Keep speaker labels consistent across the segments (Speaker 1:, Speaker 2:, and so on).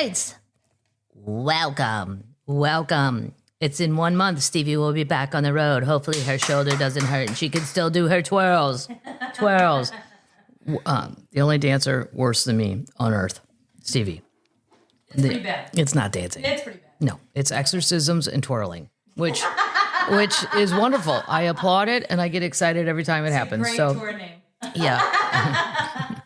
Speaker 1: right. Welcome. It's in 1 month. Stevie will be back on the road. Hopefully her shoulder doesn't hurt and she can still do her twirls. The only dancer worse than me on earth, Stevie.
Speaker 2: It's pretty bad.
Speaker 1: It's not dancing.
Speaker 2: It's pretty bad.
Speaker 1: No, it's exorcisms and twirling, which is wonderful. I applaud it and I get excited every time it happens.
Speaker 2: Great tour name.
Speaker 1: Yeah.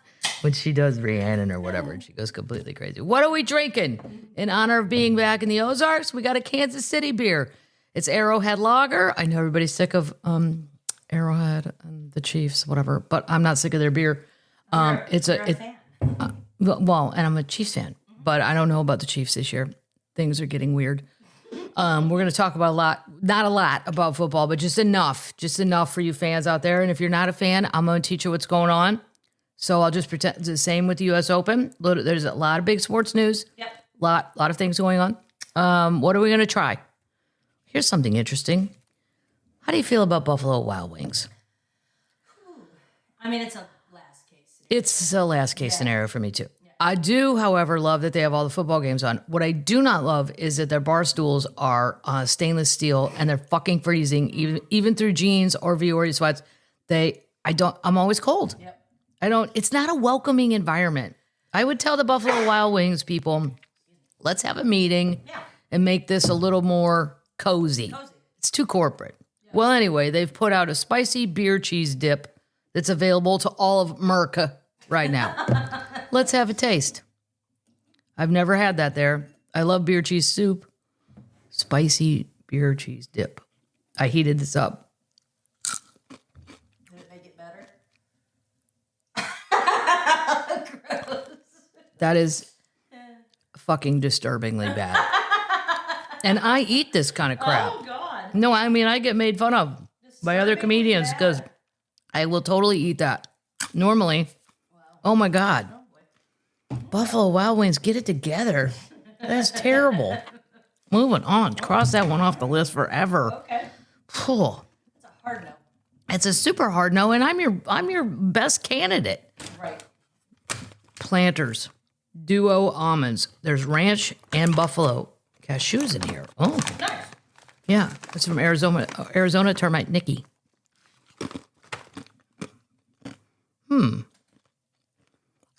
Speaker 1: When she does Rhiannon or whatever, and she goes completely crazy. What are we drinking? In honor of being back in the Ozarks, we got a Kansas City beer. It's ArrowRed Lager. I know everybody's sick of Arrowhead and the Chiefs, whatever, but I'm not sick of their beer.
Speaker 2: You're a fan.
Speaker 1: Well, and I'm a Chiefs fan, but I don't know about the Chiefs this year. Things are getting weird. We're going to talk about not a lot about football, but just enough for you fans out there. And if you're not a fan, I'm going to teach you what's going on. So I'll just pretend it's the same with the U.S. Open. There's a lot of big sports news.
Speaker 2: Yep.
Speaker 1: Lot of things going on. What are we going to try? Here's something interesting. How do you feel about Buffalo Wild Wings?
Speaker 2: I mean, it's a last case.
Speaker 1: It's a last case scenario for me too. Yeah. I do, however, love that they have all the football games on. What I do not love is that their bar stools are stainless steel and they're fucking freezing, even through jeans or Viore sweats. I'm always cold.
Speaker 2: Yep.
Speaker 1: It's not a welcoming environment. I would tell the Buffalo Wild Wings people, let's have a meeting and make this a little more cozy. It's too corporate. Yeah. Well, anyway, they've put out a spicy beer cheese dip that's available to all of America right now. Let's have a taste. I've never had that there. I love beer cheese soup. Spicy beer cheese dip. I heated this up. That is fucking disturbingly bad. And I eat this kind of crap.
Speaker 2: Oh, God.
Speaker 1: No, I mean, I get made fun of by other comedians because I will totally eat that. Normally, oh my God. Buffalo Wild Wings, get it together. That's terrible. Moving on. Cross that one off the list forever.
Speaker 2: Okay.
Speaker 1: Oh.
Speaker 2: It's a hard no.
Speaker 1: It's a super hard no, and I'm your best candidate.
Speaker 2: Right.
Speaker 1: Planters. Duo almonds. There's ranch and buffalo cashews in here. Oh,
Speaker 2: Nice.
Speaker 1: yeah. It's from Arizona Termite Nikki.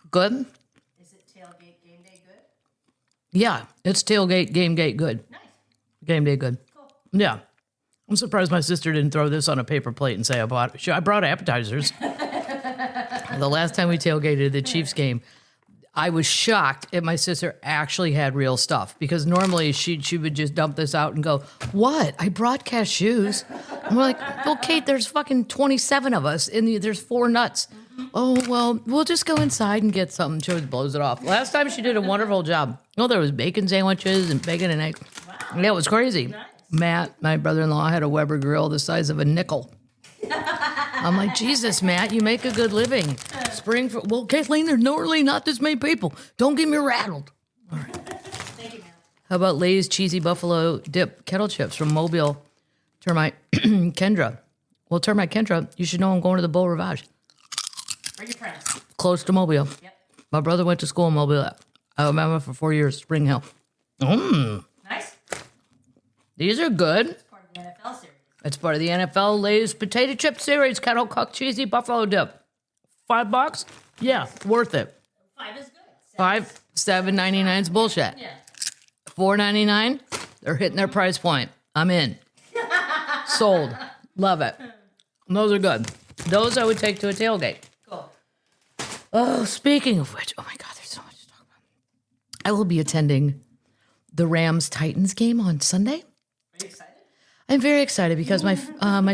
Speaker 1: Good.
Speaker 2: Is it tailgate game day good?
Speaker 1: Yeah, it's tailgate game day good.
Speaker 2: Nice.
Speaker 1: Game day good.
Speaker 2: Cool.
Speaker 1: Yeah. I'm surprised my sister didn't throw this on a paper plate and say I brought appetizers. The last time we tailgated the Chiefs game, I was shocked that my sister actually had real stuff because normally she would just dump this out and go, "What? I brought cashews." And we're like, "Well, Kate, there's fucking 27 of us and there's 4 nuts." "Oh, well, we'll just go inside and get something." She always blows it off. Last time she did a wonderful job. Oh, there was bacon sandwiches and bacon and eggs.
Speaker 2: Wow.
Speaker 1: Yeah, it was crazy.
Speaker 2: Nice.
Speaker 1: Matt, my brother-in-law, had a Weber grill the size of a nickel. I'm like, Jesus, Matt, you make a good living. Well, Kathleen, there's normally not this many people. Don't get me rattled. All right.
Speaker 2: Thank you, Matt.
Speaker 1: How about Lay's Cheesy Buffalo Dip Kettle Chips from Mobile Termite Kendra? Well, Termite Kendra, you should know I'm going to the Beau Rivage.
Speaker 2: Bring your friends.
Speaker 1: Close to Mobile.
Speaker 2: Yep.
Speaker 1: My brother went to school in Mobile, Alabama for 4 years, Spring Hill.
Speaker 2: Nice.
Speaker 1: These are good.
Speaker 2: It's part of the NFL series.
Speaker 1: It's part of the NFL Lay's Potato Chip Series Kettle Cooked Cheesy Buffalo Dip. $5? Yeah, worth it.
Speaker 2: 5 is good.
Speaker 1: $7.99 is bullshit.
Speaker 2: Yeah.
Speaker 1: $4.99, they're hitting their price point. I'm in. Sold. Love it. And those are good. Those I would take to a tailgate.
Speaker 2: Cool.
Speaker 1: Oh, speaking of which, oh my God, there's so much to talk about. I will be attending the Rams-Titans game on Sunday.
Speaker 2: Are you excited?
Speaker 1: I'm very excited because my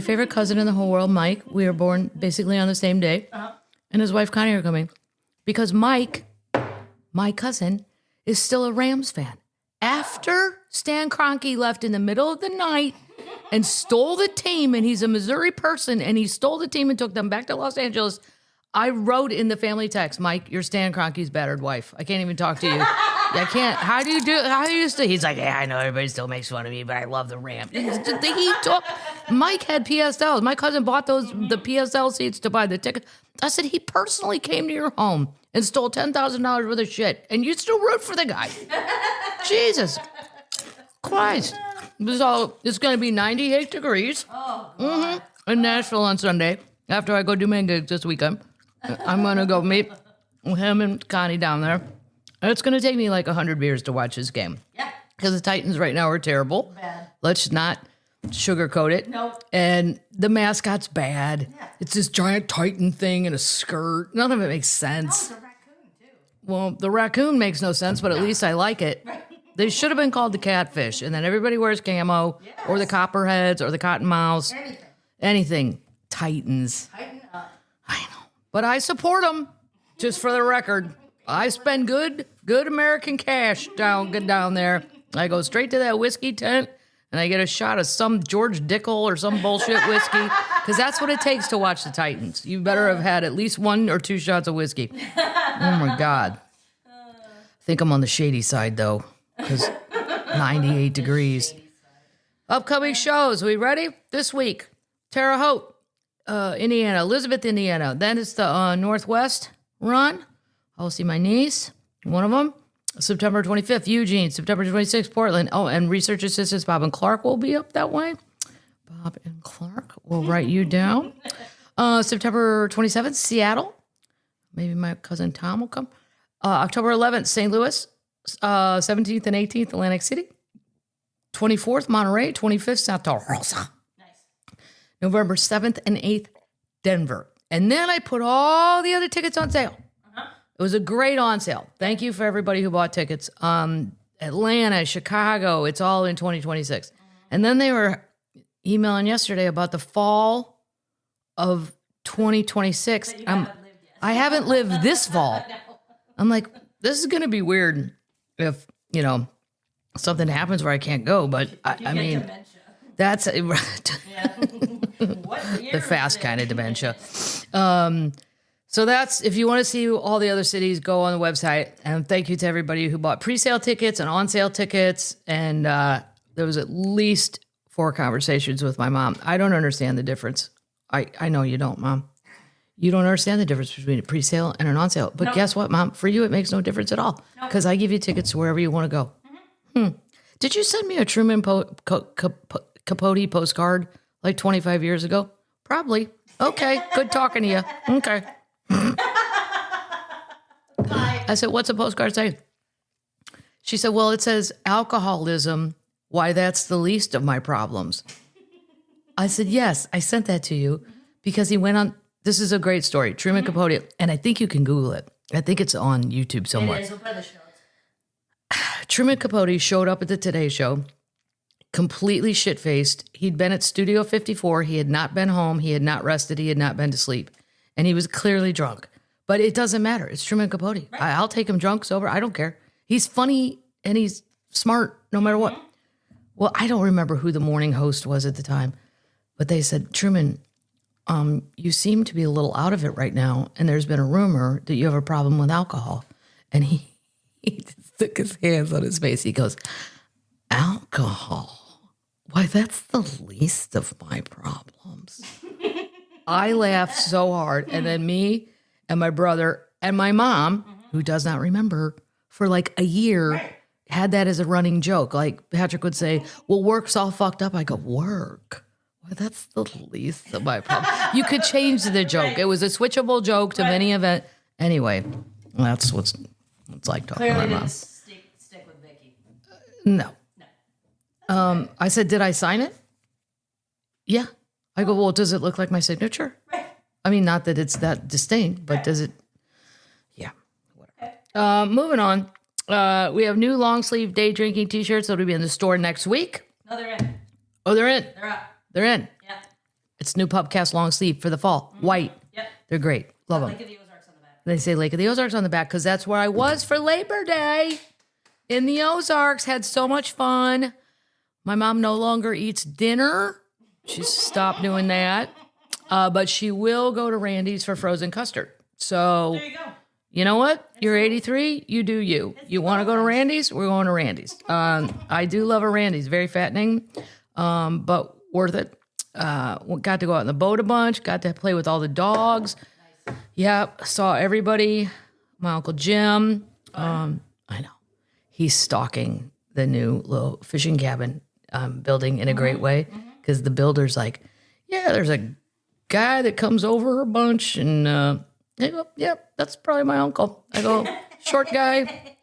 Speaker 1: favorite cousin in the whole world, Mike, we were born basically on the same day, and his wife Connie are coming. Because Mike, my cousin, is still a Rams fan. After Stan Kroenke left in the middle of the night and stole the team, and he's a Missouri person, and he stole the team and took them back to Los Angeles, I wrote in the family text, "Mike, you're Stan Kroenke's battered wife. I can't even talk to you. I can't. How do you still?" He's like, "Yeah, I know everybody still makes fun of me, but I love the Rams." Mike had PSLs. My cousin bought the PSL seats to buy the ticket. I said, he personally came to your home and stole $10,000 worth of shit, and you still root for the guy. Jesus Christ. It's going to be 98 degrees in Nashville on Sunday after I go do my gigs this weekend. I'm going to go meet him and Connie down there. And it's going to take me like 100 beers to watch this game.
Speaker 2: Yeah.
Speaker 1: Because the Titans right now are terrible.
Speaker 2: Bad.
Speaker 1: Let's not sugarcoat it.
Speaker 2: Nope.
Speaker 1: And the mascot's bad.
Speaker 2: Yeah.
Speaker 1: It's this giant Titan thing in a skirt. None of it makes sense.
Speaker 2: It's a raccoon, too.
Speaker 1: Well, the raccoon makes no sense, but at least I like it. They should have been called the catfish, and then everybody wears camo, or the copperheads, or the cottonmouths. Anything. Titans.
Speaker 2: Tighten up.
Speaker 1: I know. But I support them, just for the record. I spend good American cash down there. I go straight to that whiskey tent, and I get a shot of some George Dickel or some bullshit whiskey, because that's what it takes to watch the Titans. You better have had at least 1 or 2 shots of whiskey. Oh, my God. I think I'm on the shady side, though, because 98 degrees. Upcoming shows. We ready? This week, Terre Haute, Indiana, Elizabeth, Indiana. Then it's the Northwest run. I'll see my niece, one of them. September 25th, Eugene. September 26th, Portland. Oh, and research assistants Bob and Clark will be up that way. Bob and Clark will write you down. September 27th, Seattle. Maybe my cousin Tom will come. October 11th, St. Louis. 17th and 18th, Atlantic City. 24th, Monterey. 25th, Santa Rosa.
Speaker 2: Nice.
Speaker 1: November 7th and 8th, Denver. And then I put all the other tickets on sale. It was a great on sale. Thank you for everybody who bought tickets. Atlanta, Chicago, it's all in 2026. And then they were emailing yesterday about the fall of 2026. I haven't lived this fall. I'm like, this is going to be weird if, something happens where I can't go. But I mean,
Speaker 2: Dementia.
Speaker 1: that's
Speaker 2: Yeah. What year
Speaker 1: the fast kind of dementia. So that's, if you want to see all the other cities, go on the website. And thank you to everybody who bought pre-sale tickets and on-sale tickets. And there was at least 4 conversations with my mom. I don't understand the difference. I know you don't, Mom. You don't understand the difference between a pre-sale and an on-sale. But guess what, Mom? For you, it makes no difference at all. Because I give you tickets to wherever you want to go. Did you send me a Truman Capote postcard like 25 years ago? Probably. Okay, good talking to you. Okay. I said, what's a postcard say? She said, well, it says alcoholism, why that's the least of my problems. I said, yes, I sent that to you because he went on, this is a great story, Truman Capote, and I think you can Google it. I think it's on YouTube somewhere.
Speaker 2: It is. We'll put the show notes.
Speaker 1: Truman Capote showed up at the Today Show, completely shit-faced. He'd been at Studio 54. He had not been home. He had not rested. He had not been to sleep. And he was clearly drunk. But it doesn't matter. It's Truman Capote. Right. I'll take him drunk, sober. I don't care. He's funny and he's smart no matter what. Well, I don't remember who the morning host was at the time. But they said, Truman, you seem to be a little out of it right now. And there's been a rumor that you have a problem with alcohol. And he just took his hands on his face. He goes, alcohol? Why, that's the least of my problems. I laughed so hard. And then me and my brother and my mom, who does not remember, for like a year, had that as a running joke. Like Patrick would say, well, work's all fucked up. I go, work? Why, that's the least of my problem. You could change the joke. It was a switchable joke to many events. Anyway, that's what's like talking to my
Speaker 2: Clearly
Speaker 1: mom.
Speaker 2: didn't stick with Vicky.
Speaker 1: No. I said, did I sign it? Yeah. I go, well, does it look like my signature?
Speaker 2: Right.
Speaker 1: I mean, not that it's that distinct, but does it? Yeah. Whatever. Moving on. We have new long sleeve day drinking t-shirts that'll be in the store next week.
Speaker 2: No, they're in.
Speaker 1: Oh, they're in.
Speaker 2: They're up.
Speaker 1: They're in.
Speaker 2: Yeah.
Speaker 1: It's new Pubcast long sleeve for the fall. White.
Speaker 2: Yep.
Speaker 1: They're great. Love them.
Speaker 2: Lake of the Ozarks on the back.
Speaker 1: They say Lake of the Ozarks on the back because that's where I was for Labor Day in the Ozarks. Had so much fun. My mom no longer eats dinner. She's stopped doing that. But she will go to Randy's for frozen custard. So,
Speaker 2: There you go.
Speaker 1: you know what? You're 83. You do you. You want to go to Randy's? We're going to Randy's. I do love a Randy's. Very fattening, but worth it. Got to go out in the boat a bunch. Got to play with all the dogs.
Speaker 2: Nice.
Speaker 1: Yeah, saw everybody. my Uncle Jim. I know. He's stalking the new little fishing cabin building in a great way because the builder's like, yeah, there's a guy that comes over a bunch. And I go, yeah, that's probably my uncle. I go, short guy,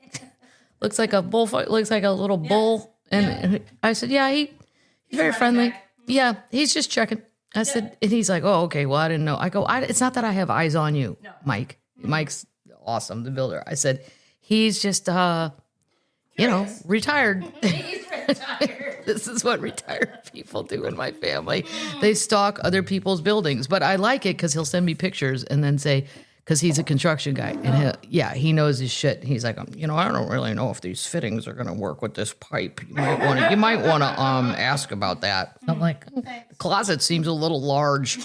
Speaker 1: looks like a bullfight, looks like a little bull. And I said, yeah, he's very friendly. Yeah, he's just checking. I said, and he's like, oh, okay, well, I didn't know. I go, it's not that I have eyes on you, Mike. Mike's awesome, the builder. I said, he's just, retired.
Speaker 2: He's retired.
Speaker 1: This is what retired people do in my family. They stalk other people's buildings. But I like it because he'll send me pictures and then say, because he's a construction guy. And he knows his shit. He's like, I don't really know if these fittings are going to work with this pipe. You might want to ask about that. I'm like, the closet seems a little large.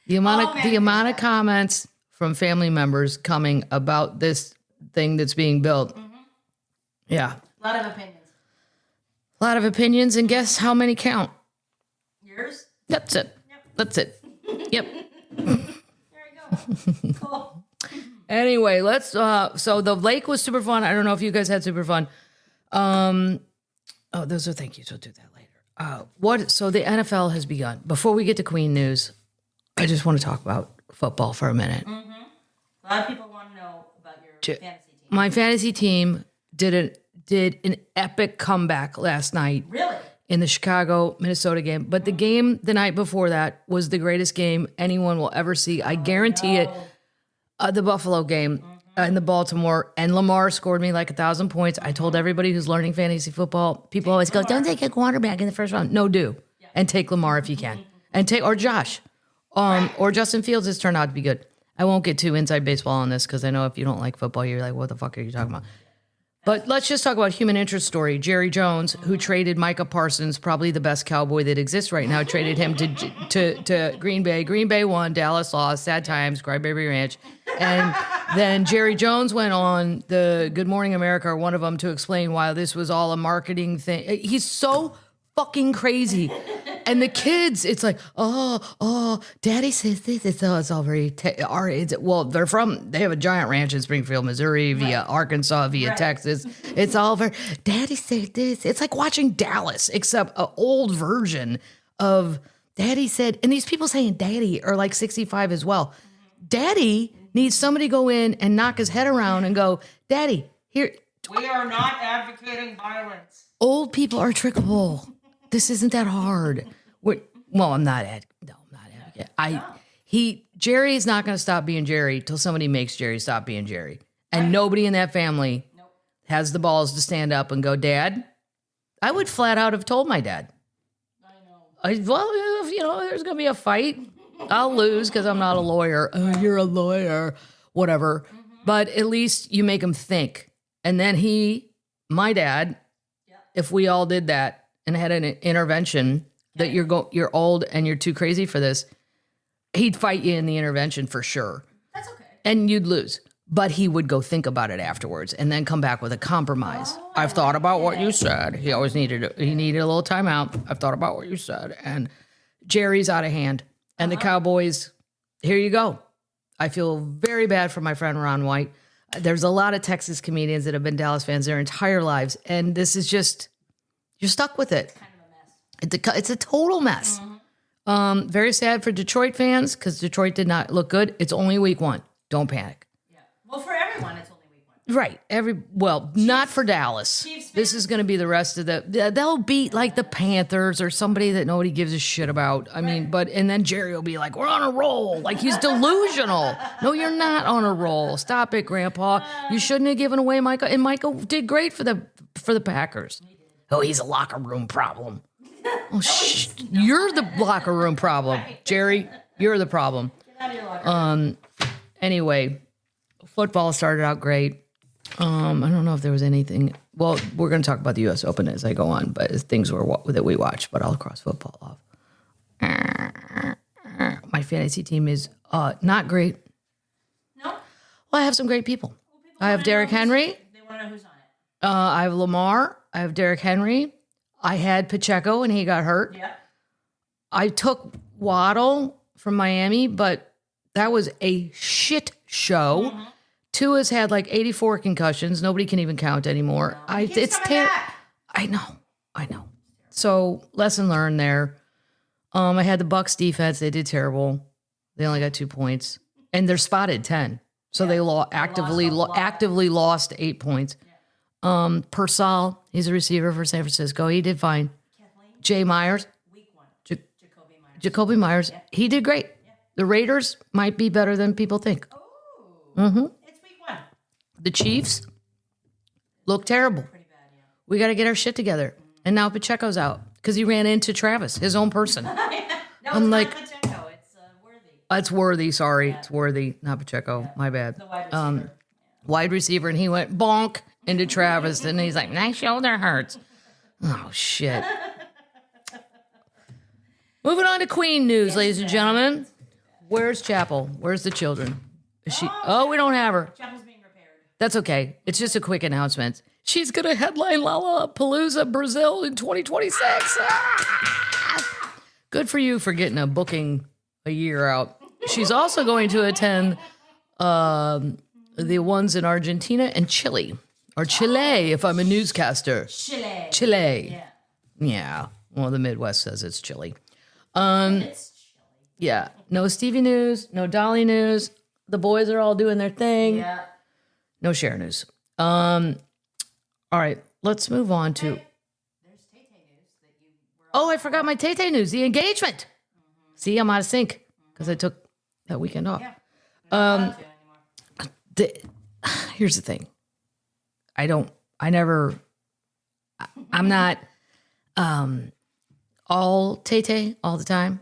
Speaker 1: The amount of comments from family members coming about this thing that's being built. Yeah.
Speaker 2: A lot of opinions.
Speaker 1: A lot of opinions, and guess how many count?
Speaker 2: Yours?
Speaker 1: That's it.
Speaker 2: Yep.
Speaker 1: That's it. Yep.
Speaker 2: There you go. Cool.
Speaker 1: Anyway, let's, so the lake was super fun. I don't know if you guys had super fun. Those are thank yous. We'll do that later. So the NFL has begun. Before we get to Queen news, I just want to talk about football for a minute.
Speaker 2: A lot of people want to know about your fantasy team.
Speaker 1: My fantasy team did an epic comeback last night.
Speaker 2: Really?
Speaker 1: In the Chicago-Minnesota game. But the game the night before that was the greatest game anyone will ever see. I guarantee it. The Buffalo game in the Baltimore. And Lamar scored me like 1,000 points. I told everybody who's learning fantasy football, people always go, don't take a quarterback in the first round. No, do. Yeah. And take Lamar if you can. And or Josh. Or Justin Fields has turned out to be good. I won't get too inside baseball on this because I know if you don't like football, you're like, what the fuck are you talking about? But let's just talk about human interest story. Jerry Jones, who traded Micah Parsons, probably the best cowboy that exists right now, traded him to Green Bay. Green Bay won, Dallas lost, sad times, Crybaby Ranch. And then Jerry Jones went on the Good Morning America, or one of them, to explain why this was all a marketing thing. He's so fucking crazy. And the kids, it's like, daddy says this. It's all very, they have a giant ranch in Springfield, Missouri, via Arkansas, via Texas. It's all very, daddy said this. It's like watching Dallas, except an old version of daddy said, and these people saying daddy are like 65 as well. Daddy needs somebody to go in and knock his head around and go, daddy, here.
Speaker 2: We are not advocating violence.
Speaker 1: Old people are trickable. This isn't that hard. I'm not Jerry's not going to stop being Jerry till somebody makes Jerry stop being Jerry. And nobody in that family has the balls to stand up and go, Dad. I would flat out have told my dad.
Speaker 2: I know.
Speaker 1: If, there's going to be a fight, I'll lose because I'm not a lawyer. Oh, you're a lawyer. Whatever. But at least you make him think. And then my dad, if we all did that, and had an intervention that you're old and you're too crazy for this, he'd fight you in the intervention for sure.
Speaker 2: That's okay.
Speaker 1: And you'd lose. But he would go think about it afterwards and then come back with a compromise. I've thought about what you said. He always needed a little timeout. I've thought about what you said. And Jerry's out of hand. And the Cowboys, here you go. I feel very bad for my friend Ron White. There's a lot of Texas comedians that have been Dallas fans their entire lives. And this is just... You're stuck with it.
Speaker 2: Kind of a mess.
Speaker 1: It's a total mess. Very sad for Detroit fans because Detroit did not look good. It's only week 1. Don't panic.
Speaker 2: Yeah. Well, for everyone, it's only week 1.
Speaker 1: Right. Not for Dallas. This is going to be the rest of they'll beat like the Panthers or somebody that nobody gives a shit about. I mean, and then Jerry will be like, we're on a roll. Like he's delusional. No, you're not on a roll. Stop it, Grandpa. You shouldn't have given away Michael. And Michael did great for the Packers. Oh, he's a locker room problem. Oh, you're the locker room problem. Jerry, you're the problem.
Speaker 2: Get out of your locker room.
Speaker 1: Anyway, football started out great. I don't know if there was anything. Well, we're going to talk about the U.S. Open as I go on, but things that we watched, but I'll cross football off. My fantasy team is not great.
Speaker 2: No?
Speaker 1: Well, I have some great people. I have Derrick Henry.
Speaker 2: They want to know who's on it.
Speaker 1: I have Lamar. I have Derrick Henry. I had Pacheco, and he got hurt.
Speaker 2: Yeah.
Speaker 1: I took Waddle from Miami, but That was a shit show. Mm-hmm. Tua's had like 84 concussions. Nobody can even count anymore.
Speaker 2: No. It's terrible.
Speaker 1: I know. So lesson learned there. I had the Bucks defense. They did terrible. They only got 2 points, and they're spotted 10. So they actively lost 8 points. Yeah. Purcell, he's a receiver for San Francisco. He did fine.
Speaker 2: Kathleen,
Speaker 1: Jay Myers,
Speaker 2: week 1.
Speaker 1: Jacoby Myers,
Speaker 2: yeah.
Speaker 1: He did great. Yeah. The Raiders might be better than people think.
Speaker 2: Oh, It's week 1.
Speaker 1: The Chiefs look terrible.
Speaker 2: Pretty bad, yeah.
Speaker 1: We got to get our shit together. Mm-hmm. And now Pacheco's out because he ran into Travis, his own person.
Speaker 2: No,
Speaker 1: I'm like,
Speaker 2: not Pacheco. It's Worthy.
Speaker 1: It's Worthy. Sorry, it's Worthy, not Pacheco. Yeah. My bad.
Speaker 2: The wide receiver.
Speaker 1: Wide receiver, and he went bonk into Travis, and he's like, "My shoulder hurts." Oh shit. Moving on to Queen news, ladies and gentlemen. Where's Chappell? Where's the children? Is she? Oh, we don't have her.
Speaker 2: Chappell's being repaired.
Speaker 1: That's okay. It's just a quick announcement. She's going to headline Lollapalooza, Brazil in 2026. Good for you for getting a booking a year out. She's also going to attend the ones in Argentina and Chile. Or Chile, if I'm a newscaster. Chile. Yeah. Well, the Midwest says it's Chile.
Speaker 2: It's chilly.
Speaker 1: Yeah. No Stevie news. No Dolly news. The boys are all doing their thing.
Speaker 2: Yeah.
Speaker 1: No Cher news. All right, let's move on to.
Speaker 2: There's Tay-Tay news that you were.
Speaker 1: Oh, I forgot my Tay-Tay news. The engagement. Mm-hmm. See, I'm out of sync because I took that weekend off.
Speaker 2: Yeah.
Speaker 1: Here's the thing. I'm not all Tay-Tay all the time.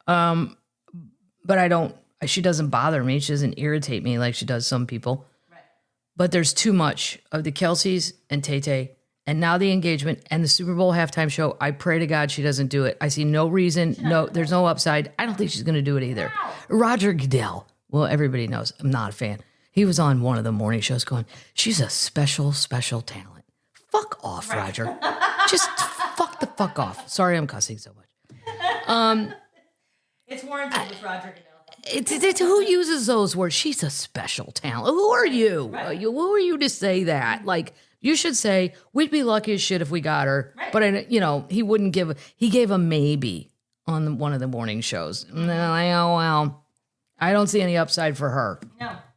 Speaker 2: I know.
Speaker 1: But she doesn't bother me. She doesn't irritate me like she does some people.
Speaker 2: Right.
Speaker 1: But there's too much of the Kelseys and Tay-Tay, and now the engagement and the Super Bowl halftime show. I pray to God she doesn't do it. I see no reason. There's no upside. I don't think she's going to do it either.
Speaker 2: Wow.
Speaker 1: Roger Goodell. Well, everybody knows I'm not a fan. He was on one of the morning shows going, she's a special, special talent. Fuck off, right. Roger. Just fuck the fuck off. Sorry I'm cussing so much.
Speaker 2: It's warranted with Roger Goodell.
Speaker 1: It's who uses those words? She's a special talent. Who are you?
Speaker 2: Right.
Speaker 1: Who are you to say that? Like, you should say, we'd be lucky as shit if we got her.
Speaker 2: Right.
Speaker 1: But, he gave a maybe on one of the morning shows. Well, I don't see any upside for her.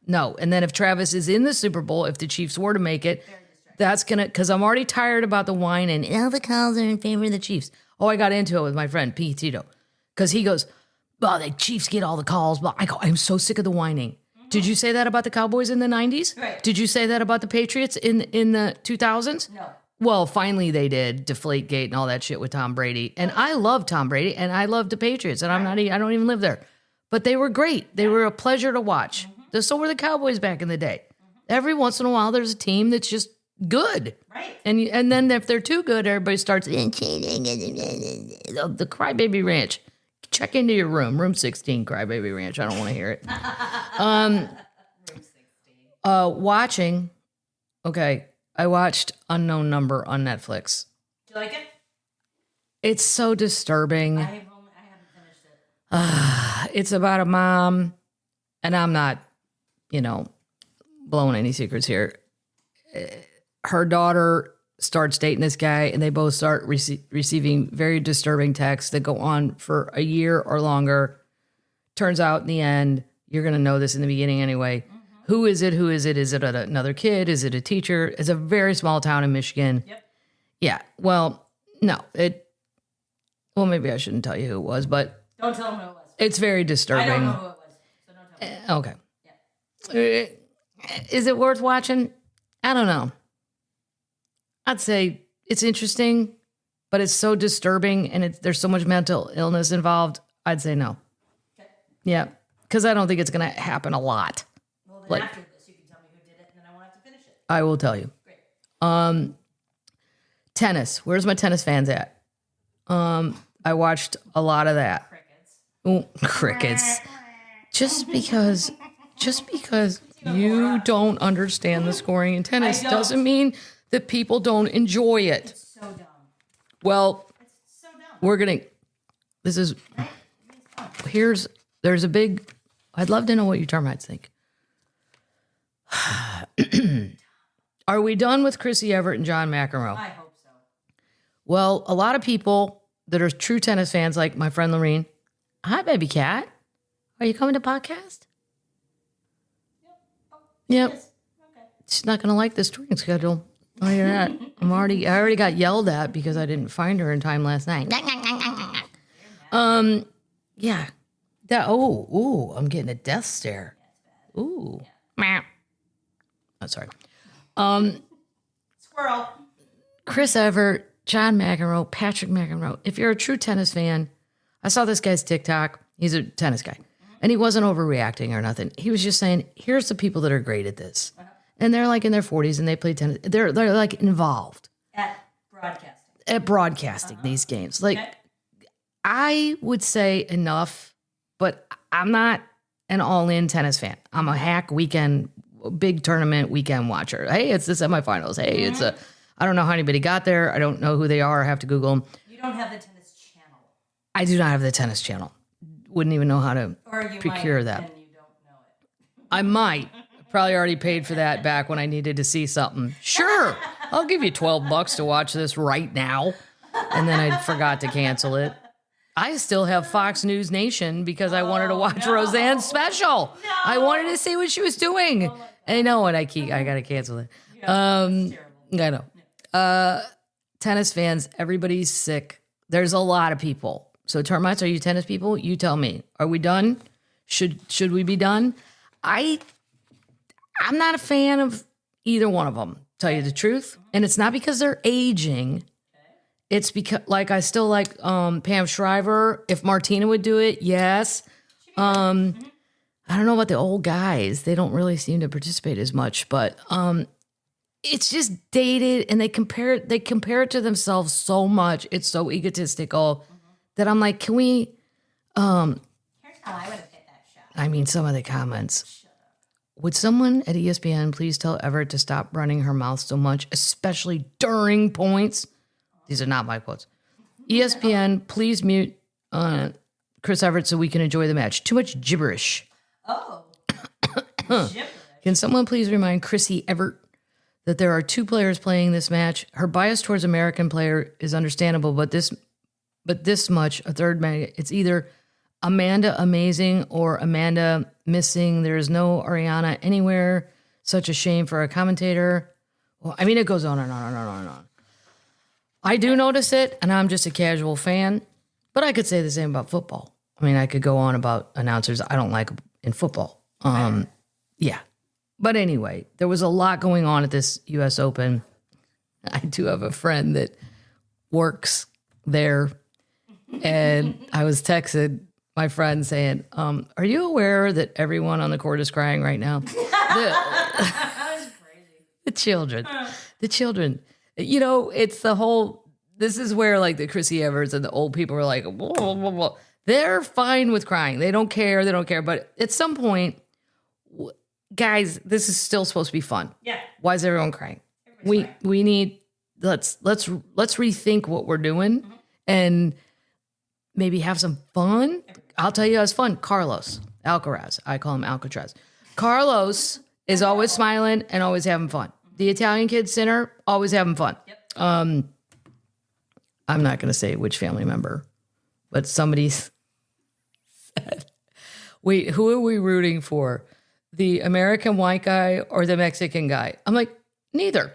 Speaker 1: No. And then if Travis is in the Super Bowl, if the Chiefs were to make it, that's going to, because I'm already tired about the whine and all the calls are in favor of the Chiefs. Oh, I got into it with my friend, P. Tito, because he goes, well, the Chiefs get all the calls. But I go, I'm so sick of the whining. Mm-hmm. Did you say that about the Cowboys in the 90s?
Speaker 2: Right.
Speaker 1: Did you say that about the Patriots in the 2000s?
Speaker 2: No.
Speaker 1: Well, finally they did. Deflategate and all that shit with Tom Brady. And I love Tom Brady and I love the Patriots. And I don't even live there. But they were great. They were a pleasure to watch. Mm-hmm. So were the Cowboys back in the day. Mm-hmm. Every once in a while there's a team that's just good.
Speaker 2: Right.
Speaker 1: And then if they're too good, everybody starts the Crybaby Ranch. Check into your room 16, Crybaby Ranch. I don't want to hear it.
Speaker 2: Room 16.
Speaker 1: Watching. Okay, I watched Unknown Number on Netflix.
Speaker 2: Do you like it?
Speaker 1: It's so disturbing.
Speaker 2: I haven't finished it.
Speaker 1: It's about a mom, and I'm not, blowing any secrets here. Her daughter starts dating this guy, and they both start receiving very disturbing texts that go on for a year or longer. Turns out in the end, you're going to know this in the beginning anyway. Mm-hmm. Who is it? Is it another kid? Is it a teacher? It's a very small town in Michigan.
Speaker 2: Yep.
Speaker 1: Yeah. Well, no. Well, maybe I shouldn't tell you who it was, but...
Speaker 2: Don't tell them who it was.
Speaker 1: It's very disturbing.
Speaker 2: I don't know who it was, so don't tell me.
Speaker 1: Okay.
Speaker 2: Yeah.
Speaker 1: Is it worth watching? I don't know. I'd say it's interesting, but it's so disturbing and there's so much mental illness involved. I'd say no.
Speaker 2: Okay.
Speaker 1: Yeah, because I don't think it's going to happen a lot.
Speaker 2: Well, then after this, you can tell me who did it, and then I won't have to finish it.
Speaker 1: I will tell you.
Speaker 2: Great.
Speaker 1: Tennis. Where's my tennis fans at? I watched a lot of that.
Speaker 2: Crickets.
Speaker 1: Ooh, crickets. Just because you don't understand the scoring in tennis doesn't mean that people don't enjoy it.
Speaker 2: It's so dumb.
Speaker 1: Well,
Speaker 2: It's so dumb.
Speaker 1: there's a big I'd love to know what you termites think. Are we done with Chrissy Everett and John McEnroe?
Speaker 2: I hope so.
Speaker 1: Well, a lot of people that are true tennis fans, like my friend Lorene. Hi, baby cat. Are you coming to podcast? Yep.
Speaker 2: Yes. Okay.
Speaker 1: She's not going to like this touring schedule. Oh, you're not. I already got yelled at because I didn't find her in time last night. Yeah. I'm getting a death stare. Ooh. Meow. Oh, sorry.
Speaker 2: Squirrel.
Speaker 1: Chris Evert, John McEnroe, Patrick McEnroe. If you're a true tennis fan, I saw this guy's TikTok. He's a tennis guy. And he wasn't overreacting or nothing. He was just saying, here's the people that are great at this. And they're like in their 40s and they play tennis. They're like involved.
Speaker 2: At broadcasting.
Speaker 1: These games. Like, I would say enough, but I'm not an all-in tennis fan. I'm a hack weekend, big tournament weekend watcher. Hey, it's the semifinals. Hey, I don't know how anybody got there. I don't know who they are. I have to Google them.
Speaker 2: You don't have the tennis channel.
Speaker 1: I do not have the tennis channel. Wouldn't even know how to procure that.
Speaker 2: And you don't know it.
Speaker 1: I might. Probably already paid for that back when I needed to see something. Sure, I'll give you $12 to watch this right now. And then I forgot to cancel it. I still have Fox News Nation because I wanted to watch Roseanne's special. No. I wanted to see what she was doing. I know, and I got to cancel it. I know. Tennis fans, everybody's sick. There's a lot of people. So termites, are you tennis people? You tell me. Are we done? Should we be done? I'm not a fan of either one of them, tell you the truth. And it's not because they're aging. It's because, like, I still like Pam Shriver. If Martina would do it, yes. I don't know about the old guys. They don't really seem to participate as much, but it's just dated, and they compare it to themselves so much. It's so egotistical that I'm like, can we?
Speaker 2: Here's how I would have hit that shot.
Speaker 1: I mean, some of the comments. Would someone at ESPN please tell Everett to stop running her mouth so much, especially during points? These are not my quotes. ESPN, please mute Chris Everett so we can enjoy the match. Too much gibberish.
Speaker 2: Oh. Gibberish.
Speaker 1: Can someone please remind Chrissy Everett that there are two players playing this match? Her bias towards American player is understandable, but this much, a third man, it's either Amanda Amazing or Amanda Missing. There is no Ariana anywhere. Such a shame for a commentator. Well, I mean, it goes on and on and on and on. I do notice it, and I'm just a casual fan, but I could say the same about football. I mean, I could go on about announcers I don't like in football. Yeah. But anyway, there was a lot going on at this U.S. Open. I do have a friend that works there, and I was texted my friend saying, are you aware that everyone on the court is crying right now?
Speaker 2: That was crazy.
Speaker 1: The children. You know, it's the whole, this is where like the Chrissy Everts and the old people are like, whoa, whoa, whoa, whoa. They're fine with crying. They don't care. But at some point, guys, this is still supposed to be fun.
Speaker 2: Yeah.
Speaker 1: Why is everyone crying? We need, let's rethink what we're doing and maybe have some fun. I'll tell you, it's fun. Carlos Alcaraz. I call him Alcatraz. Carlos is always smiling and always having fun. The Italian kid, Sinner, always having fun.
Speaker 2: Yep.
Speaker 1: I'm not going to say which family member, but somebody said, wait, who are we rooting for? The American white guy or the Mexican guy? I'm like, neither.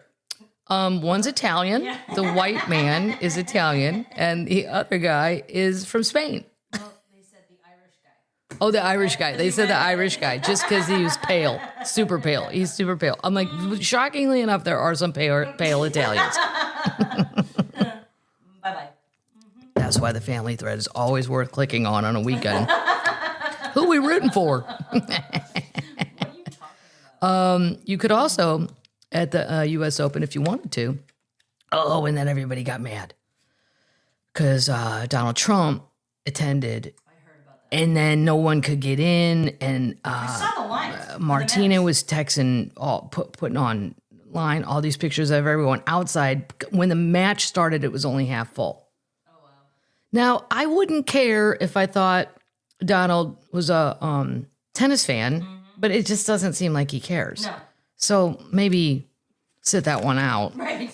Speaker 1: One's Italian. Yeah. The white man is Italian, and the other guy is from Spain.
Speaker 2: Well, they said the Irish guy.
Speaker 1: Oh, the Irish guy. They said the Irish guy just because he was pale, super pale. He's super pale. I'm like, shockingly enough, there are some pale Italians.
Speaker 2: Bye-bye.
Speaker 1: That's why the family thread is always worth clicking on a weekend. Who are we rooting for?
Speaker 2: What are you talking about?
Speaker 1: You could also, at the U.S. Open, if you wanted to. Oh, and then everybody got mad because Donald Trump attended.
Speaker 2: I heard about that.
Speaker 1: And then no one could get in, and
Speaker 2: I saw the lines.
Speaker 1: Martina was texting, putting on line all these pictures of everyone outside. When the match started, it was only half full.
Speaker 2: Oh, wow.
Speaker 1: Now, I wouldn't care if I thought Donald was a tennis fan, but it just doesn't seem like he cares.
Speaker 2: No.
Speaker 1: So maybe sit that one out.
Speaker 2: Right.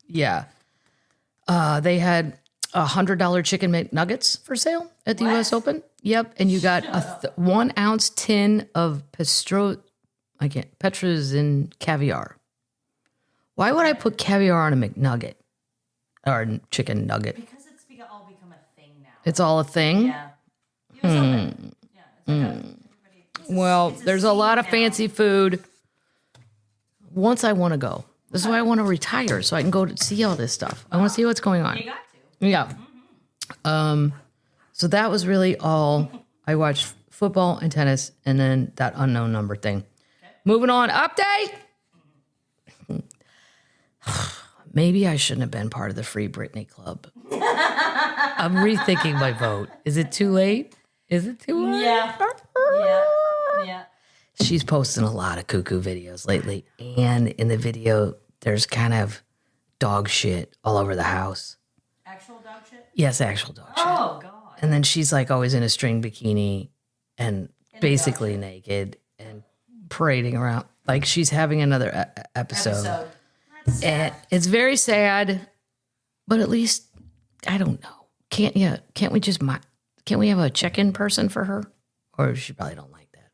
Speaker 1: Yeah. They had $100 chicken McNuggets for sale at the U.S. Open. Yep. And you got a 1 ounce tin of Petra's in caviar. Why would I put caviar on a McNugget or a chicken nugget?
Speaker 2: Because it's all become a thing now.
Speaker 1: It's all a thing?
Speaker 2: Yeah. US Open. Yeah. It's like
Speaker 1: Well, there's a lot of
Speaker 2: now.
Speaker 1: fancy food. Once I want to go. This is why I want to retire, so I can go to see all this stuff. I want to see what's going on.
Speaker 2: You got to.
Speaker 1: Yeah. So that was really all. I watched football and tennis and then that unknown number thing. Okay. Moving on. Update. Maybe I shouldn't have been part of the Free Britney Club. I'm rethinking my vote. Is it too late? Is it too late?
Speaker 2: Yeah. Yeah.
Speaker 1: She's posting a lot of cuckoo videos lately. And in the video, there's kind of dog shit all over the house.
Speaker 2: Actual dog shit?
Speaker 1: Yes, actual dog shit.
Speaker 2: Oh, God.
Speaker 1: And then she's like always in a string bikini and basically naked and parading around. Like she's having another episode.
Speaker 2: That's sad.
Speaker 1: And it's very sad, but at least, I don't know. Can't we have a check-in person for her? Or she probably don't like that.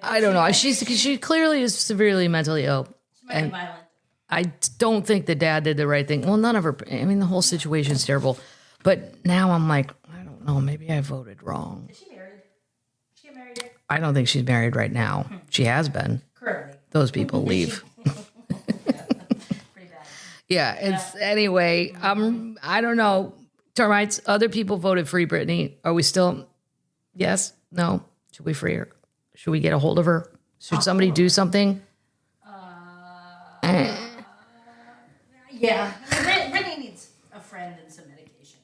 Speaker 1: I don't know. She clearly is severely mentally ill.
Speaker 2: She might be violent.
Speaker 1: I don't think the dad did the right thing. Well, none of her. I mean, the whole situation's terrible. But now I'm like, I don't know. Maybe I voted wrong.
Speaker 2: Is she married? Did she get married yet?
Speaker 1: I don't think she's married right now. She has been.
Speaker 2: Currently.
Speaker 1: Those people leave.
Speaker 2: Pretty bad.
Speaker 1: Yeah. It's anyway. I don't know. Termites. Other people voted Free Britney. Are we still? Yes. No. Should we free her? Should we get a hold of her? Should somebody do something?
Speaker 2: Yeah. Britney needs a friend and some medication.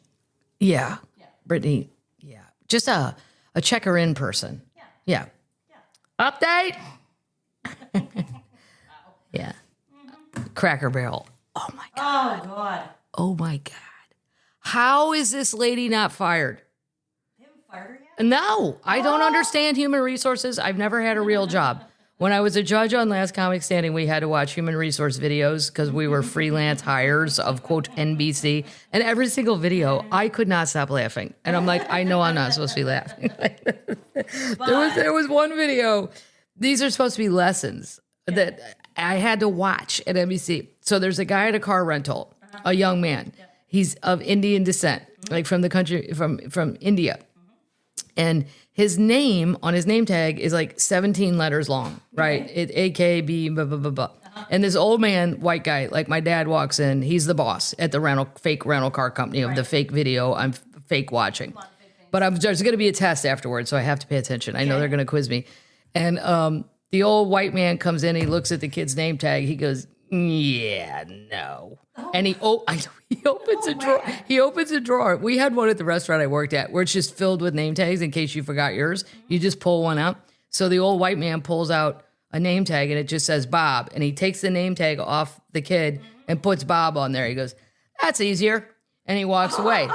Speaker 1: Yeah. Britney. Yeah. Just a checker in person. Yeah. Update. Yeah. Cracker Barrel. Oh my God.
Speaker 2: Oh, God.
Speaker 1: Oh my God. How is this lady not fired?
Speaker 2: They haven't fired her yet?
Speaker 1: No, I don't understand human resources. I've never had a real job. When I was a judge on Last Comic Standing, we had to watch human resource videos because we were freelance hires of, quote, NBC. And every single video, I could not stop laughing. And I'm like, I know I'm not supposed to be laughing. There was one video. These are supposed to be lessons that I had to watch at NBC. So there's a guy at a car rental, a young man. He's of Indian descent, like from the country, from India. And his name on his name tag is like 17 letters long, right? It AKB, blah, blah, blah, blah. And this old man, white guy, like my dad walks in, he's the boss at the fake rental car company of the fake video I'm fake watching. But there's going to be a test afterwards, so I have to pay attention. I know they're going to quiz me. And the old white man comes in, he looks at the kid's name tag, he goes, yeah, no. And he opens a drawer. He opens a drawer. We had one at the restaurant I worked at where it's just filled with name tags in case you forgot yours. You just pull one out. So the old white man pulls out a name tag and it just says Bob. And he takes the name tag off the kid and puts Bob on there. He goes, that's easier. And he walks away.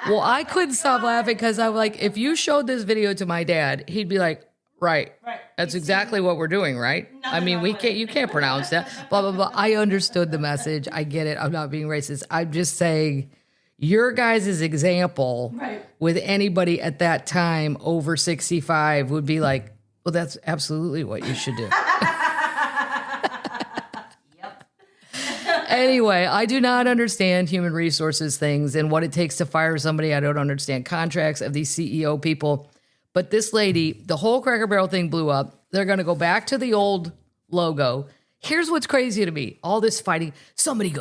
Speaker 1: Well, I couldn't stop laughing because I'm like, if you showed this video to my dad, he'd be like, right. That's exactly what we're doing, right? I mean, you can't pronounce that. Blah, blah, blah. I understood the message. I get it. I'm not being racist. I'm just saying your guys' example with anybody at that time over 65 would be like, well, that's absolutely what you should do. Anyway, I do not understand human resources things and what it takes to fire somebody. I don't understand contracts of these CEO people. But this lady, the whole Cracker Barrel thing blew up. They're going to go back to the old logo. Here's what's crazy to me. All this fighting. Somebody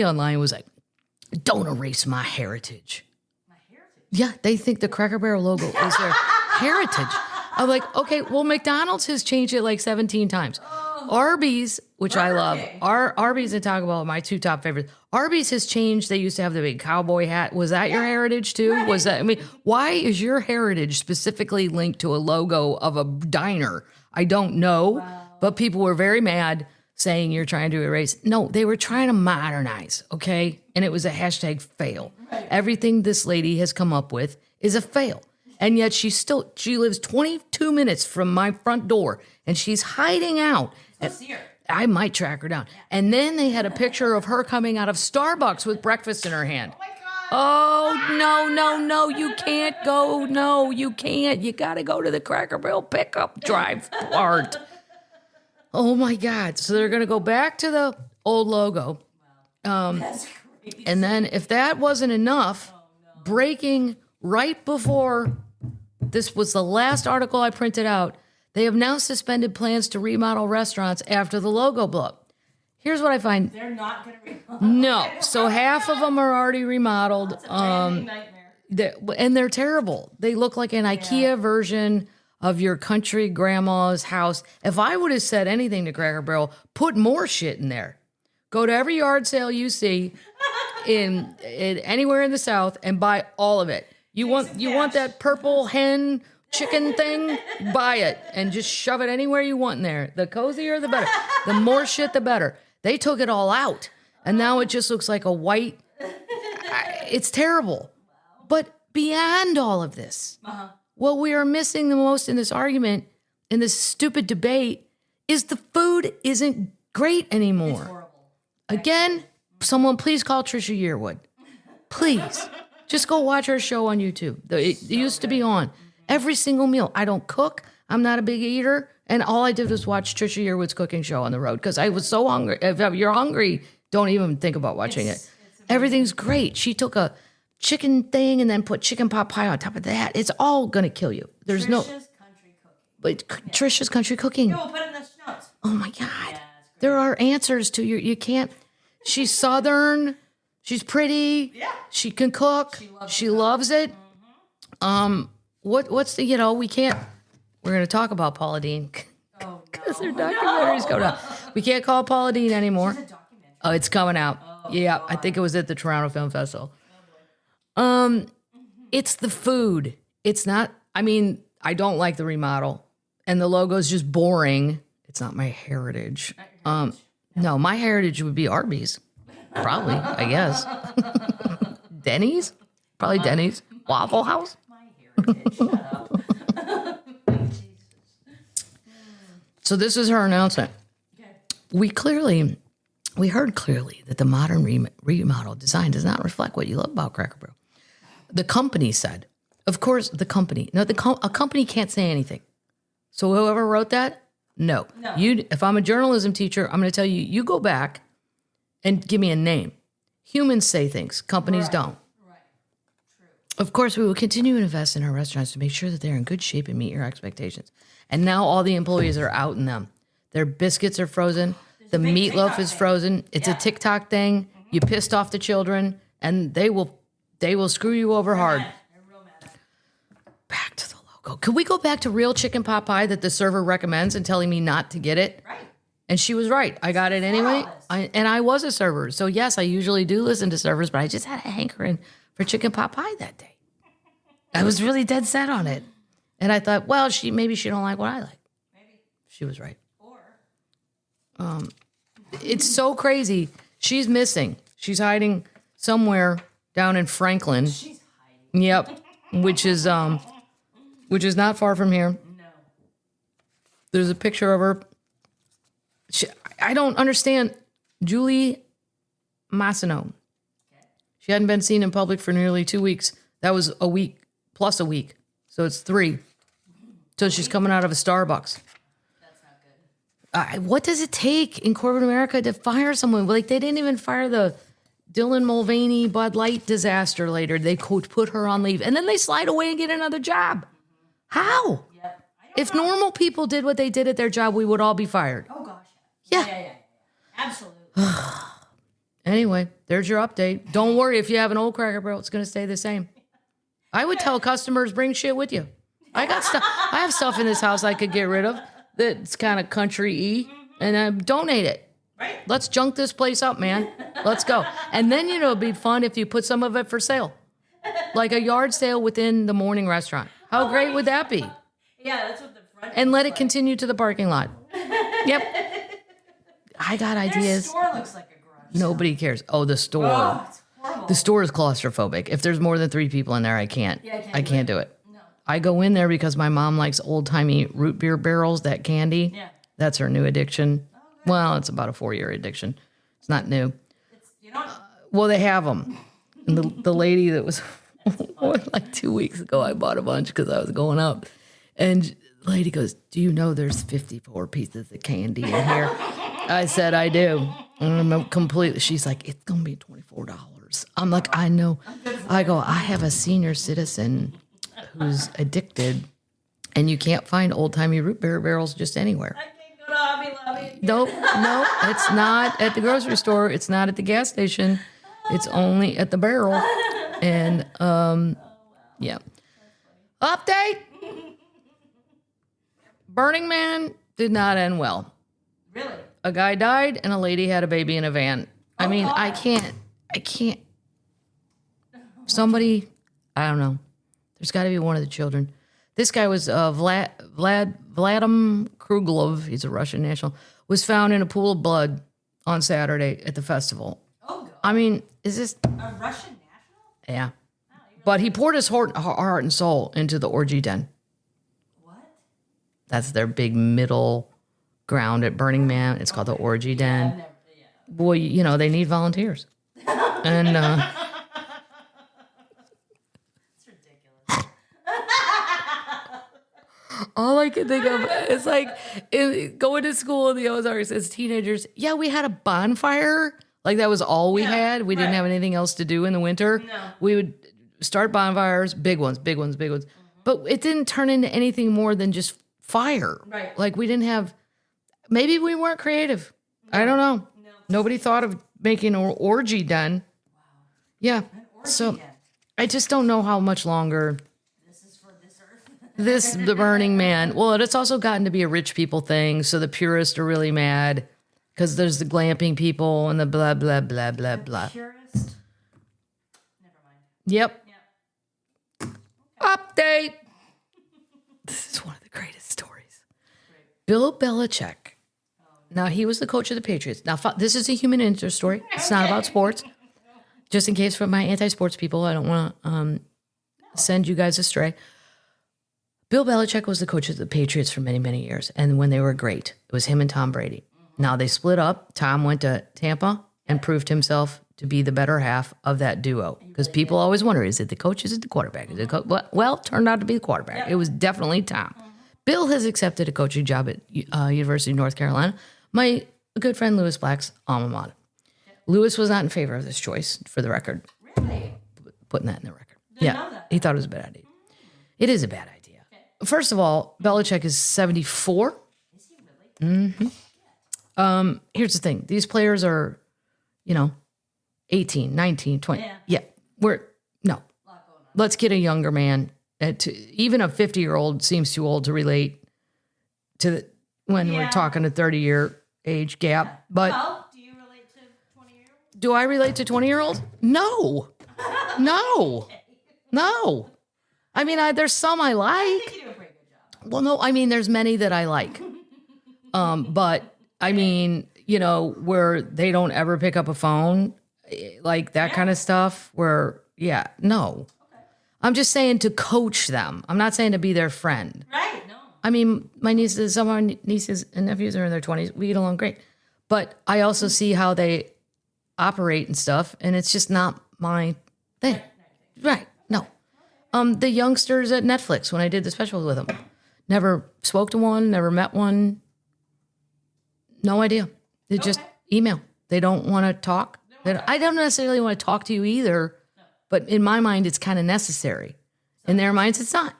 Speaker 1: online was like, don't erase my heritage.
Speaker 2: My heritage?
Speaker 1: Yeah, they think the Cracker Barrel logo is their heritage. I'm like, okay, well, McDonald's has changed it like 17 times. Arby's, which I love, Arby's and Taco Bell are my two top favorites. Arby's has changed. They used to have the big cowboy hat. Was that your heritage too? Was that? I mean, why is your heritage specifically linked to a logo of a diner? I don't know, but people were very mad saying you're trying to erase. No, they were trying to modernize, okay? And it was a hashtag fail. Everything this lady has come up with is a fail. And yet she lives 22 minutes from my front door, and she's hiding out.
Speaker 2: Let's see her.
Speaker 1: I might track her down. And then they had a picture of her coming out of Starbucks with breakfast in her hand.
Speaker 2: Oh my God.
Speaker 1: Oh, no, you can't go. No, you can't. You got to go to the Cracker Barrel pickup drive part. Oh my God. So they're going to go back to the old logo.
Speaker 2: That's crazy.
Speaker 1: And then if that wasn't enough, breaking right before this was the last article I printed out, they have now suspended plans to remodel restaurants after the logo blew up. Here's what I find.
Speaker 2: They're not going to remodel.
Speaker 1: No. So half of them are already remodeled.
Speaker 2: It's a branding nightmare.
Speaker 1: And they're terrible. They look like an IKEA version of your country grandma's house. If I would have said anything to Cracker Barrel, put more shit in there. Go to every yard sale you see in anywhere in the South and buy all of it. You want that purple hen chicken thing? Buy it and just shove it anywhere you want in there. The cozier, the better. The more shit, the better. They took it all out, and now it just looks like a white. It's terrible. But beyond all of this, what we are missing the most in this argument, in this stupid debate, is the food isn't great anymore.
Speaker 2: It's horrible.
Speaker 1: Again, someone please call Trisha Yearwood. Please. Just go watch her show on YouTube. It used to be on every single meal. I don't cook. I'm not a big eater. And all I did was watch Trisha Yearwood's cooking show on the road because I was so hungry. If you're hungry, don't even think about watching it. Everything's great. She took a chicken thing and then put chicken pot pie on top of that. It's all going to kill you. There's
Speaker 2: Trisha's Country Cooking.
Speaker 1: But Trisha's Country Cooking.
Speaker 2: Yeah, we'll put it in the notes.
Speaker 1: Oh my God.
Speaker 2: Yeah,
Speaker 1: There are answers to you can't. She's Southern. She's pretty.
Speaker 2: Yeah.
Speaker 1: She can cook. She loves it. What's the, we can't, we're going to talk about Paula Deen
Speaker 2: Oh,
Speaker 1: because
Speaker 2: no.
Speaker 1: their documentary's coming out. We can't call Paula Deen anymore.
Speaker 2: It's a documentary.
Speaker 1: Oh, it's coming out. Yeah, I think it was at the Toronto Film Festival. It's the food. It's not, I don't like the remodel. And the logo's just boring. It's not my heritage. No, my heritage would be Arby's. Probably, I guess. Denny's? Probably Denny's. Waffle House?
Speaker 2: My heritage. Shut up.
Speaker 1: So this is her announcement.
Speaker 2: Okay.
Speaker 1: We heard clearly that the modern remodel design does not reflect what you love about Cracker Barrel. The company said, of course, a company can't say anything. So whoever wrote that, no. If I'm a journalism teacher, I'm going to tell you, you go back and give me a name. Humans say things, companies don't.
Speaker 2: Right. True.
Speaker 1: Of course, we will continue to invest in our restaurants to make sure that they're in good shape and meet your expectations. And now all the employees are out in them. Their biscuits are frozen. The meatloaf is frozen. It's a TikTok thing. You pissed off the children, and they will screw you over hard.
Speaker 2: They're real mad.
Speaker 1: Back to the logo. Could we go back to real chicken pot pie that the server recommends and telling me not to get it?
Speaker 2: Right.
Speaker 1: And she was right. I got it anyway. I was a server. So yes, I usually do listen to servers, but I just had a hankering for chicken pot pie that day. I was really dead set on it. And I thought, well, maybe she don't like what I like.
Speaker 2: Maybe.
Speaker 1: She was right.
Speaker 2: Or.
Speaker 1: It's so crazy. She's missing. She's hiding somewhere down in Franklin.
Speaker 2: She's hiding.
Speaker 1: Yep. Which is not far from here.
Speaker 2: No.
Speaker 1: There's a picture of her. I don't understand. Julie Massino.
Speaker 2: Okay.
Speaker 1: She hadn't been seen in public for nearly 2 weeks. That was a week plus a week. So it's 3. So she's coming out of a Starbucks.
Speaker 2: That's not good.
Speaker 1: What does it take in corporate America to fire someone? Like, they didn't even fire the Dylan Mulvaney Bud Light disaster later. They could put her on leave. And then they slide away and get another job. How?
Speaker 2: Yep.
Speaker 1: If normal people did what they did at their job, we would all be fired.
Speaker 2: Oh, gosh.
Speaker 1: Yeah.
Speaker 2: Yeah. Absolutely.
Speaker 1: Anyway, there's your update. Don't worry if you have an old Cracker Barrel, it's going to stay the same. I would tell customers, bring shit with you. I have stuff in this house I could get rid of that's kind of country-y, and donate it.
Speaker 2: Right.
Speaker 1: Let's junk this place up, man. Let's go. And then, it'd be fun if you put some of it for sale. Like a yard sale within the morning restaurant. How great would that be?
Speaker 2: Yeah, that's what the front.
Speaker 1: And let it continue to the parking lot. Yep. I got
Speaker 2: Their
Speaker 1: ideas.
Speaker 2: store looks like a garage.
Speaker 1: Nobody cares. Oh, the store.
Speaker 2: Oh, it's horrible.
Speaker 1: The store is claustrophobic. If there's more than 3 people in there, I can't.
Speaker 2: Yeah,
Speaker 1: I can't do it.
Speaker 2: No.
Speaker 1: I go in there because my mom likes old-timey root beer barrels, that candy.
Speaker 2: Yeah.
Speaker 1: That's her new addiction. Well, it's about a 4-year addiction. It's not new.
Speaker 2: You know,
Speaker 1: Well, they have them. And the lady that was like 2 weeks ago, I bought a bunch because I was going up. And the lady goes, do you know there's 54 pieces of candy in here? I said, I do. And I'm completely, she's like, it's going to be $24. I'm like, I know. I go, I have a senior citizen who's addicted, and you can't find old-timey root beer barrels just anywhere.
Speaker 2: I can't go to Hobby Lobby.
Speaker 1: Nope, it's not at the grocery store. It's not at the gas station. It's only at the barrel. And, yeah. Update. Burning Man did not end well.
Speaker 2: Really?
Speaker 1: A guy died and a lady had a baby in a van. I mean,
Speaker 2: God.
Speaker 1: I can't. Somebody, I don't know. There's got to be one of the children. This guy was Vladim Kruglov. He's a Russian national. Was found in a pool of blood on Saturday at the festival.
Speaker 2: Oh, God.
Speaker 1: I mean, is this?
Speaker 2: A Russian national?
Speaker 1: Yeah. But he poured his heart and soul into the orgy den.
Speaker 2: What?
Speaker 1: That's their big middle ground at Burning Man. It's called the Orgy Den. Boy, you know, they need volunteers. And
Speaker 2: It's ridiculous.
Speaker 1: all I can think of is like going to school in the Ozarks as teenagers. Yeah, we had a bonfire. Like that was all we had. We didn't have anything else to do in the winter.
Speaker 2: No.
Speaker 1: We would start bonfires, big ones. But it didn't turn into anything more than just fire.
Speaker 2: Right.
Speaker 1: Like we didn't have, maybe we weren't creative. I don't know.
Speaker 2: No.
Speaker 1: Nobody thought of making an orgy den. Wow. Yeah. So
Speaker 2: Den.
Speaker 1: I just don't know how much longer
Speaker 2: This is for this earth.
Speaker 1: the Burning Man. Well, it's also gotten to be a rich people thing. So the purists are really mad because there's the glamping people and the blah, blah, blah, blah, blah.
Speaker 2: Purist. Never mind.
Speaker 1: Yep.
Speaker 2: Yeah.
Speaker 1: Update. This is one of the greatest stories. Bill Belichick. Now, he was the coach of the Patriots. Now, this is a human interest story. It's not about sports. Just in case for my anti-sports people, I don't want to send you guys astray. Bill Belichick was the coach of the Patriots for many, many years. And when they were great, it was him and Tom Brady. Now, they split up. Tom went to Tampa and proved himself to be the better half of that duo. Because people always wonder, is it the coach? Is it the quarterback? Is it well, turned out to be the quarterback. It was definitely Tom. Bill has accepted a coaching job at University of North Carolina. My good friend Lewis Black's alma mater. Lewis was not in favor of this choice, for the record.
Speaker 2: Really?
Speaker 1: Putting that in the record.
Speaker 2: Didn't know that.
Speaker 1: He thought it was a bad idea. It is a bad idea. First of all, Belichick is 74.
Speaker 2: Is he really?
Speaker 1: Here's the thing. These players are, 18, 19, 20.
Speaker 2: Yeah.
Speaker 1: No. Let's get a younger man. Even a 50-year-old seems too old to relate to when we're talking a 30-year age gap. But
Speaker 2: Well, do you relate to 20-year-olds?
Speaker 1: do I relate to 20-year-olds? No. No. No. I mean, there's some I like.
Speaker 2: I think you do a pretty good job.
Speaker 1: Well, no, I mean, there's many that I like. But I mean, where they don't ever pick up a phone, like that kind of stuff where, no.
Speaker 2: Okay.
Speaker 1: I'm just saying to coach them. I'm not saying to be their friend.
Speaker 2: Right, no.
Speaker 1: I mean, some of our nieces and nephews are in their 20s. We get along great. But I also see how they operate and stuff, and it's just not my thing. Right, no. The youngsters at Netflix, when I did the special with them, never spoke to one, never met one. No idea. They just email. They don't want to talk. I don't necessarily want to talk to you either, but in my mind, it's kind of necessary. In their minds, it's not.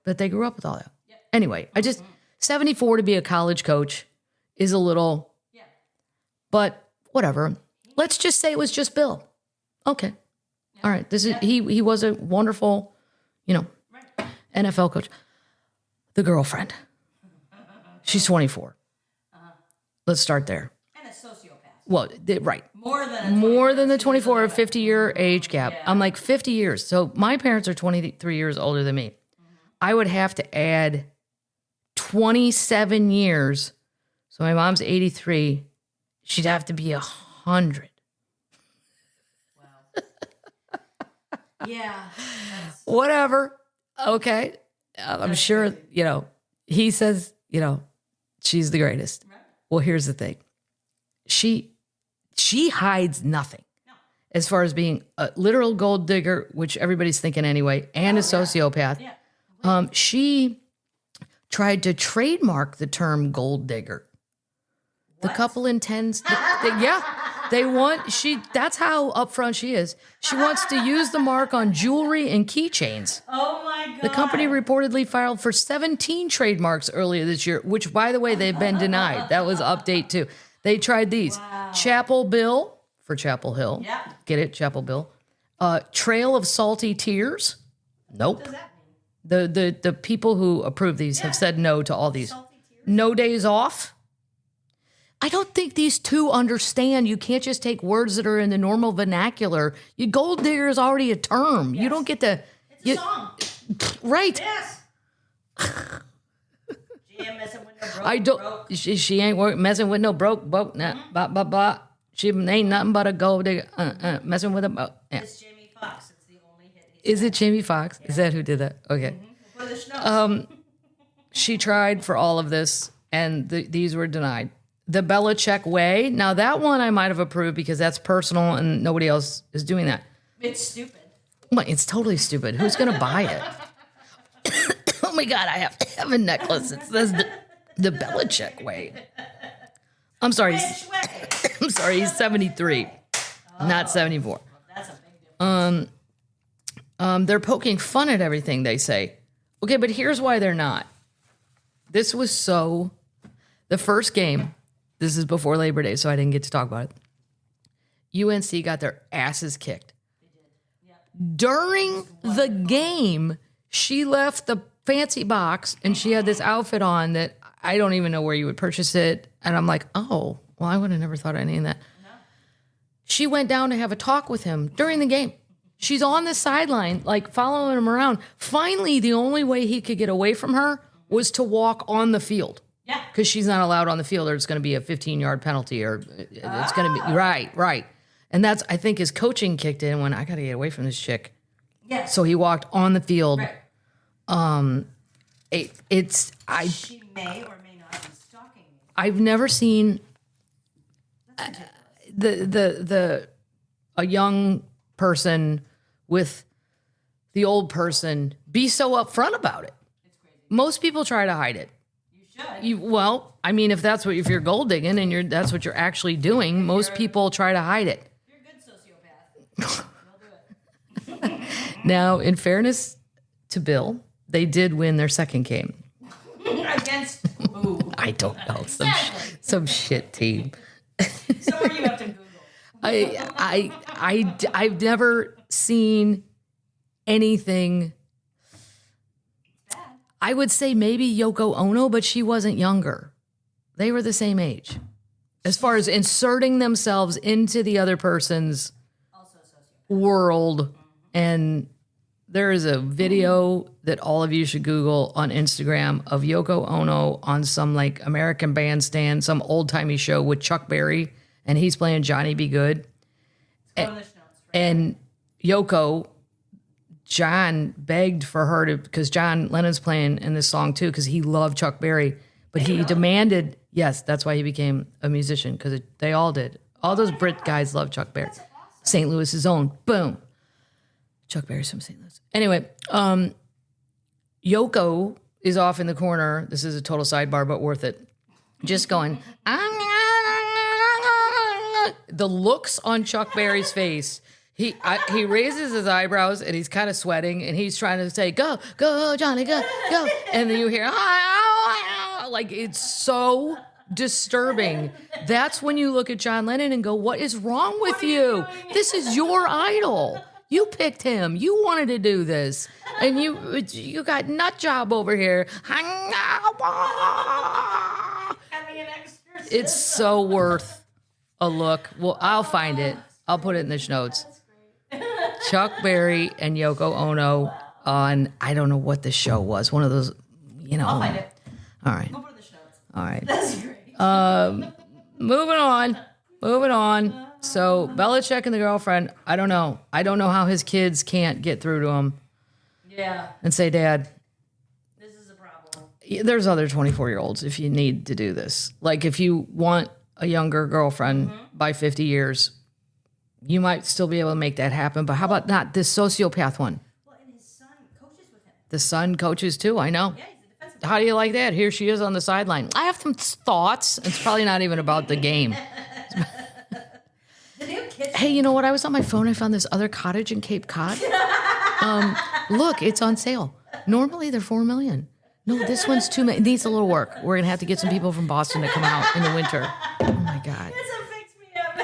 Speaker 1: But they grew up with all that. Anyway, 74 to be a college coach is a little, but whatever. Let's just say it was just Bill. Okay. All right. He was a wonderful, NFL coach. The girlfriend. She's 24. Let's start there.
Speaker 2: And a sociopath.
Speaker 1: Well, right.
Speaker 2: More than
Speaker 1: the 24 or 50-year age gap. I'm like 50 years. So my parents are 23 years older than me. I would have to add 27 years. So my mom's 83. She'd have to be 100.
Speaker 2: Wow. Yeah.
Speaker 1: Whatever. Okay. I'm sure, he says, she's the greatest.
Speaker 2: Right.
Speaker 1: Well, here's the thing. She hides nothing as far as being a literal gold digger, which everybody's thinking anyway, and a sociopath.
Speaker 2: Yeah.
Speaker 1: She tried to trademark the term gold digger. The couple intends, that's how upfront she is. She wants to use the mark on jewelry and keychains.
Speaker 2: Oh my God.
Speaker 1: The company reportedly filed for 17 trademarks earlier this year, which, by the way, they've been denied. That was update 2. They tried these.
Speaker 2: Wow.
Speaker 1: Chapel Bill for Chapel Hill.
Speaker 2: Yeah.
Speaker 1: Get it? Chapel Bill. Trail of Salty Tears. Nope.
Speaker 2: What does that mean?
Speaker 1: The people who approve these have said no to all these.
Speaker 2: Salty tears?
Speaker 1: No Days Off. I don't think these two understand. You can't just take words that are in the normal vernacular. Gold digger is already a term.
Speaker 2: Yes.
Speaker 1: You don't get to.
Speaker 2: It's a song.
Speaker 1: Right.
Speaker 2: Yes. She ain't messing with no broke.
Speaker 1: I don't.
Speaker 2: Broke.
Speaker 1: She ain't messing with no broke boat. Nah, blah blah blah. She ain't nothing but a gold digger. Messing with a boat. Yeah.
Speaker 2: It's Jamie Foxx. It's the only hit.
Speaker 1: Is it Jamie Foxx? Is that who did that? Okay.
Speaker 2: We'll put the notes.
Speaker 1: She tried for all of this, and these were denied. The Belichick way. Now that one I might have approved because that's personal, and nobody else is doing that.
Speaker 2: It's stupid.
Speaker 1: Well, it's totally stupid. Who's gonna buy it? Oh my God, I have to have a necklace. It says the Belichick way. I'm sorry.
Speaker 2: Which way?
Speaker 1: I'm sorry. He's 73, not 74.
Speaker 2: That's a big difference.
Speaker 1: They're poking fun at everything they say. Okay, but here's why they're not. This was the first game. This is before Labor Day, so I didn't get to talk about it. UNC got their asses kicked. During the game, she left the fancy box and she had this outfit on that I don't even know where you would purchase it. And I'm like, oh, well, I would have never thought of any of that. No. She went down to have a talk with him during the game. She's on the sideline, like following him around. Finally, the only way he could get away from her was to walk on the field.
Speaker 2: Yeah.
Speaker 1: Because she's not allowed on the field or it's going to be a 15-yard penalty or it's going to be, right. And that's, I think his coaching kicked in when I got to get away from this chick.
Speaker 2: Yeah.
Speaker 1: So he walked on the field.
Speaker 2: Right. She may or may not be stalking me.
Speaker 1: I've never seen a young person with the old person be so upfront about it.
Speaker 2: It's crazy.
Speaker 1: Most people try to hide it.
Speaker 2: You should.
Speaker 1: Well, I mean, if you're gold digging and that's what you're actually doing, most people try to hide it.
Speaker 2: You're a good sociopath. You'll do it.
Speaker 1: Now, in fairness to Bill, they did win their second game.
Speaker 2: Against who?
Speaker 1: I don't know.
Speaker 2: Exactly.
Speaker 1: Some shit team.
Speaker 2: Somewhere you have to Google.
Speaker 1: I've never seen anything. I would say maybe Yoko Ono, but she wasn't younger. They were the same age. As far as inserting themselves into the other person's
Speaker 2: Also sociopath.
Speaker 1: world. And there is a video that all of you should Google on Instagram of Yoko Ono on some like American Bandstand, some old-timey show with Chuck Berry, and he's playing Johnny Be Good. And Yoko, John begged for her to, because John Lennon's playing in this song too, because he loved Chuck Berry, but he demanded, yes, that's why he became a musician, because they all did. All those Brit guys love Chuck Berry.
Speaker 2: Awesome.
Speaker 1: St. Louis's own, boom. Chuck Berry's from St. Louis. Anyway, Yoko is off in the corner. This is a total sidebar, but worth it. Just going, the looks on Chuck Berry's face. He raises his eyebrows and he's kind of sweating and he's trying to say, go, Johnny, go. And then you hear, like, it's so disturbing. That's when you look at John Lennon and go, what is wrong with you? This is your idol. You picked him. You wanted to do this. And you got nut job over here. It's so worth a look. Well, I'll find it. I'll put it in the notes. Chuck Berry and Yoko Ono on, I don't know what the show was. One of those,
Speaker 2: I'll find it.
Speaker 1: All right.
Speaker 2: We'll put it in the notes.
Speaker 1: All right.
Speaker 2: That's great.
Speaker 1: Moving on. So Belichick and the girlfriend, I don't know. I don't know how his kids can't get through to him
Speaker 2: Yeah.
Speaker 1: and say, Dad, There's other 24-year-olds if you need to do this. Like if you want a younger girlfriend by 50 years, you might still be able to make that happen. But how about not this sociopath one?
Speaker 2: Well, and his son coaches with him.
Speaker 1: The son coaches too, I know.
Speaker 2: Yeah, he's a defensive.
Speaker 1: How do you like that? Here she is on the sideline. I have some thoughts. It's probably not even about the game.
Speaker 2: The new kitchen.
Speaker 1: Hey, you know what? I was on my phone. I found this other cottage in Cape Cod. Look, it's on sale. Normally they're $4 million. No, this one's $2 million. It needs a little work. We're gonna have to get some people from Boston to come out in the winter. Oh my God.
Speaker 2: It's a fix me up.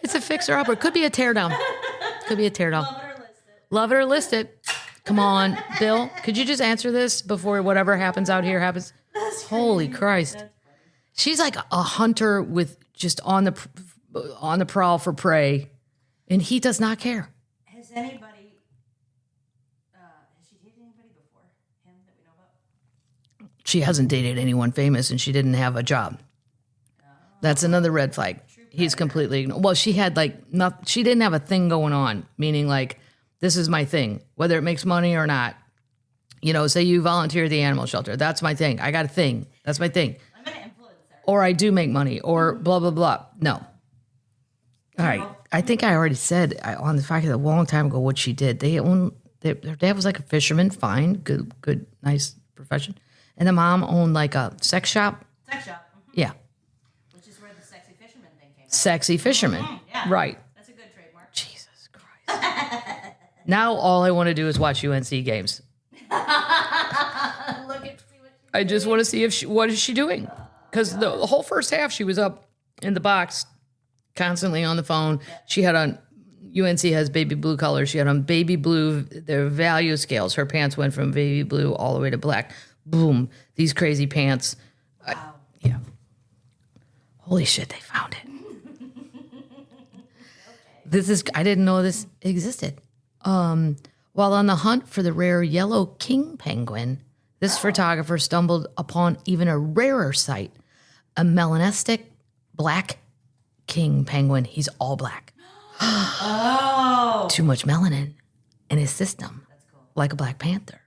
Speaker 1: It's a fixer-upper. Could be a teardown. Could be a teardown.
Speaker 2: Love it or list it.
Speaker 1: Love it or list it. Come on, Bill. Could you just answer this before whatever happens out here happens? Holy Christ. She's like a hunter with just on the prowl for prey, and he does not care.
Speaker 2: Has anybody, has she dated anybody before him that we know about?
Speaker 1: She hasn't dated anyone famous, and she didn't have a job. That's another red flag. He's completely ignored. Well, she had she didn't have a thing going on, meaning like, this is my thing, whether it makes money or not. You know, say you volunteer at the animal shelter. That's my thing. I got a thing. That's my thing.
Speaker 2: I'm an influencer.
Speaker 1: Or I do make money, or blah, blah, blah. No. All right. I think I already said on the fact that a long time ago what she did. Their dad was like a fisherman, fine, good, nice profession. And the mom owned like a sex shop.
Speaker 2: Sex shop.
Speaker 1: Yeah.
Speaker 2: Which is where the sexy fisherman thing came from.
Speaker 1: Sexy fisherman.
Speaker 2: Yeah.
Speaker 1: Right.
Speaker 2: That's a good trademark.
Speaker 1: Jesus Christ. Now all I want to do is watch UNC games.
Speaker 2: Look at see what
Speaker 1: I just want to see what is she doing? Because the whole first half she was up in the box, constantly on the phone. She had on UNC has baby blue colors. She had on baby blue. Their value scales. Her pants went from baby blue all the way to black. Boom! These crazy pants.
Speaker 2: Wow.
Speaker 1: Yeah. Holy shit! They found it. This is. I didn't know this existed. While on the hunt for the rare yellow king penguin, this photographer stumbled upon even a rarer sight, a melanistic black king penguin. He's all black.
Speaker 2: Oh.
Speaker 1: Too much melanin in his system,
Speaker 2: That's cool.
Speaker 1: like a black panther.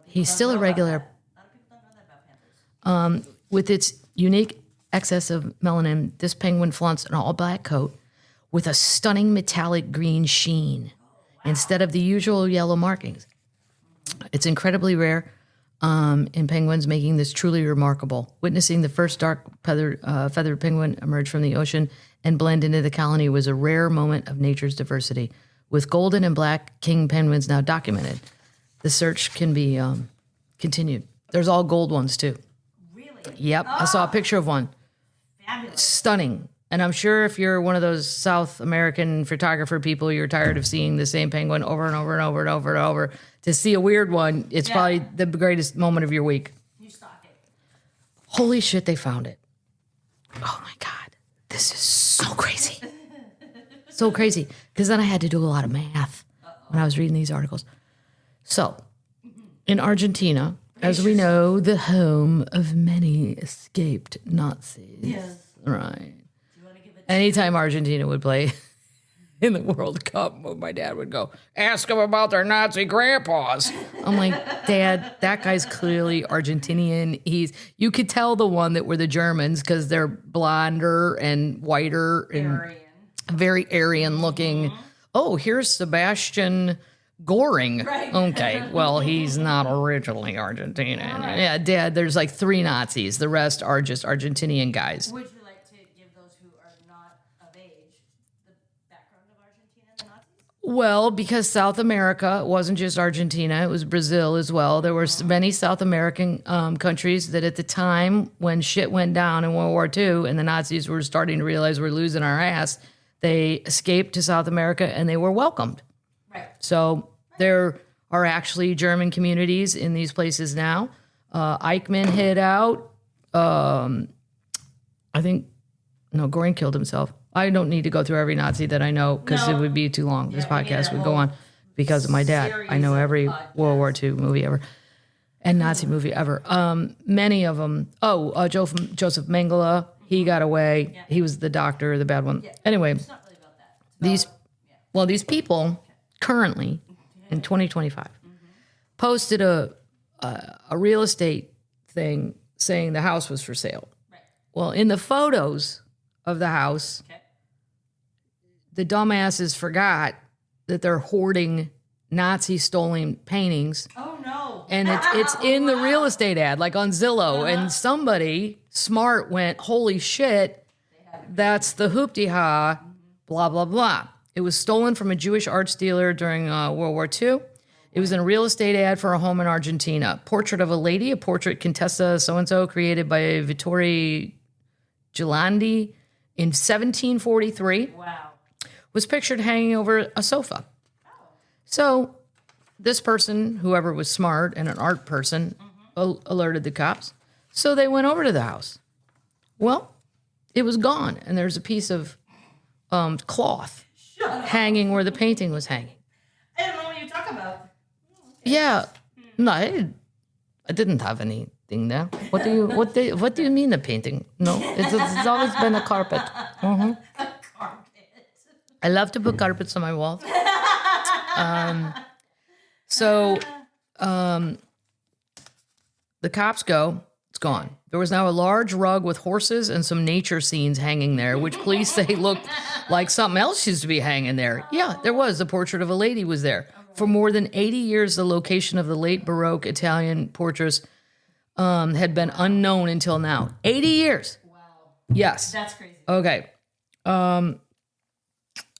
Speaker 1: He's still a regular.
Speaker 2: A lot of people don't know that about panthers.
Speaker 1: With its unique excess of melanin, this penguin flaunts an all-black coat with a stunning metallic green sheen instead of the usual yellow markings. It's incredibly rare in penguins, making this truly remarkable. Witnessing the first dark feathered penguin emerge from the ocean and blend into the colony was a rare moment of nature's diversity. With golden and black king penguins now documented, the search can be continued. There's all gold ones too.
Speaker 2: Really?
Speaker 1: Yep, I saw a picture of one.
Speaker 2: Fabulous.
Speaker 1: Stunning. And I'm sure if you're one of those South American photographer people, you're tired of seeing the same penguin over and over and over and over and over. To see a weird one, it's probably the greatest moment of your week.
Speaker 2: You stock it.
Speaker 1: Holy shit, they found it. Oh my God. This is so crazy. So crazy. Because then I had to do a lot of math when I was reading these articles. So, in Argentina, as we know, the home of many escaped Nazis.
Speaker 2: Yes.
Speaker 1: Right.
Speaker 2: Do you want to give it?
Speaker 1: Anytime Argentina would play in the World Cup, my dad would go, ask them about their Nazi grandpas. I'm like, Dad, that guy's clearly Argentinian. You could tell the one that were the Germans because they're blonder and whiter and
Speaker 2: Aryan.
Speaker 1: very Aryan looking. Oh, here's Sebastian Goring.
Speaker 2: Right.
Speaker 1: Okay, well, he's not originally Argentinian. Yeah, Dad, there's like 3 Nazis. The rest are just Argentinian guys.
Speaker 2: Would you like to give those who are not of age the background of Argentina and the Nazis?
Speaker 1: Well, because South America wasn't just Argentina, it was Brazil as well. There were many South American countries that at the time when shit went down in World War II and the Nazis were starting to realize we're losing our ass, they escaped to South America and they were welcomed.
Speaker 2: Right.
Speaker 1: So there are actually German communities in these places now. Eichmann hid out. I think, no, Goring killed himself. I don't need to go through every Nazi that I know because it would be too long. This
Speaker 2: we need
Speaker 1: podcast
Speaker 2: a
Speaker 1: would go on because of my dad. I know every World War II movie ever and Nazi movie ever. Many of them. Joseph Mengele, he got away.
Speaker 2: Yeah.
Speaker 1: He was the doctor, the bad one. Anyway,
Speaker 2: It's not really about that. It's about,
Speaker 1: these people currently in 2025 posted a real estate thing saying the house was for sale.
Speaker 2: Right.
Speaker 1: Well, in the photos of the house,
Speaker 2: Okay.
Speaker 1: the dumbasses forgot that they're hoarding Nazi stolen paintings.
Speaker 2: Oh no.
Speaker 1: And it's in the real estate ad, like on Zillow. And somebody smart went, holy shit, that's the hoopty-ha, blah, blah, blah. It was stolen from a Jewish arts dealer during World War II. It was in a real estate ad for a home in Argentina. Portrait of a lady, a portrait Contessa so-and-so created by Vittorio Gelandi in 1743.
Speaker 2: Wow.
Speaker 1: Was pictured hanging over a sofa. So this person, whoever was smart and an art person, alerted the cops. So they went over to the house. Well, it was gone. And there's a piece of cloth hanging where the painting was hanging.
Speaker 2: I don't know what you talk about.
Speaker 1: Yeah. No, I didn't have anything there. What do you mean the painting? No, it's always been a carpet.
Speaker 2: A carpet.
Speaker 1: I love to put carpets on my walls. So the cops go, it's gone. There was now a large rug with horses and some nature scenes hanging there, which police say looked like something else used to be hanging there. Yeah, there was. The portrait of a lady was there. For more than 80 years, the location of the late Baroque Italian portraits had been unknown until now. 80 years.
Speaker 2: Wow.
Speaker 1: Yes.
Speaker 2: That's crazy.
Speaker 1: Okay.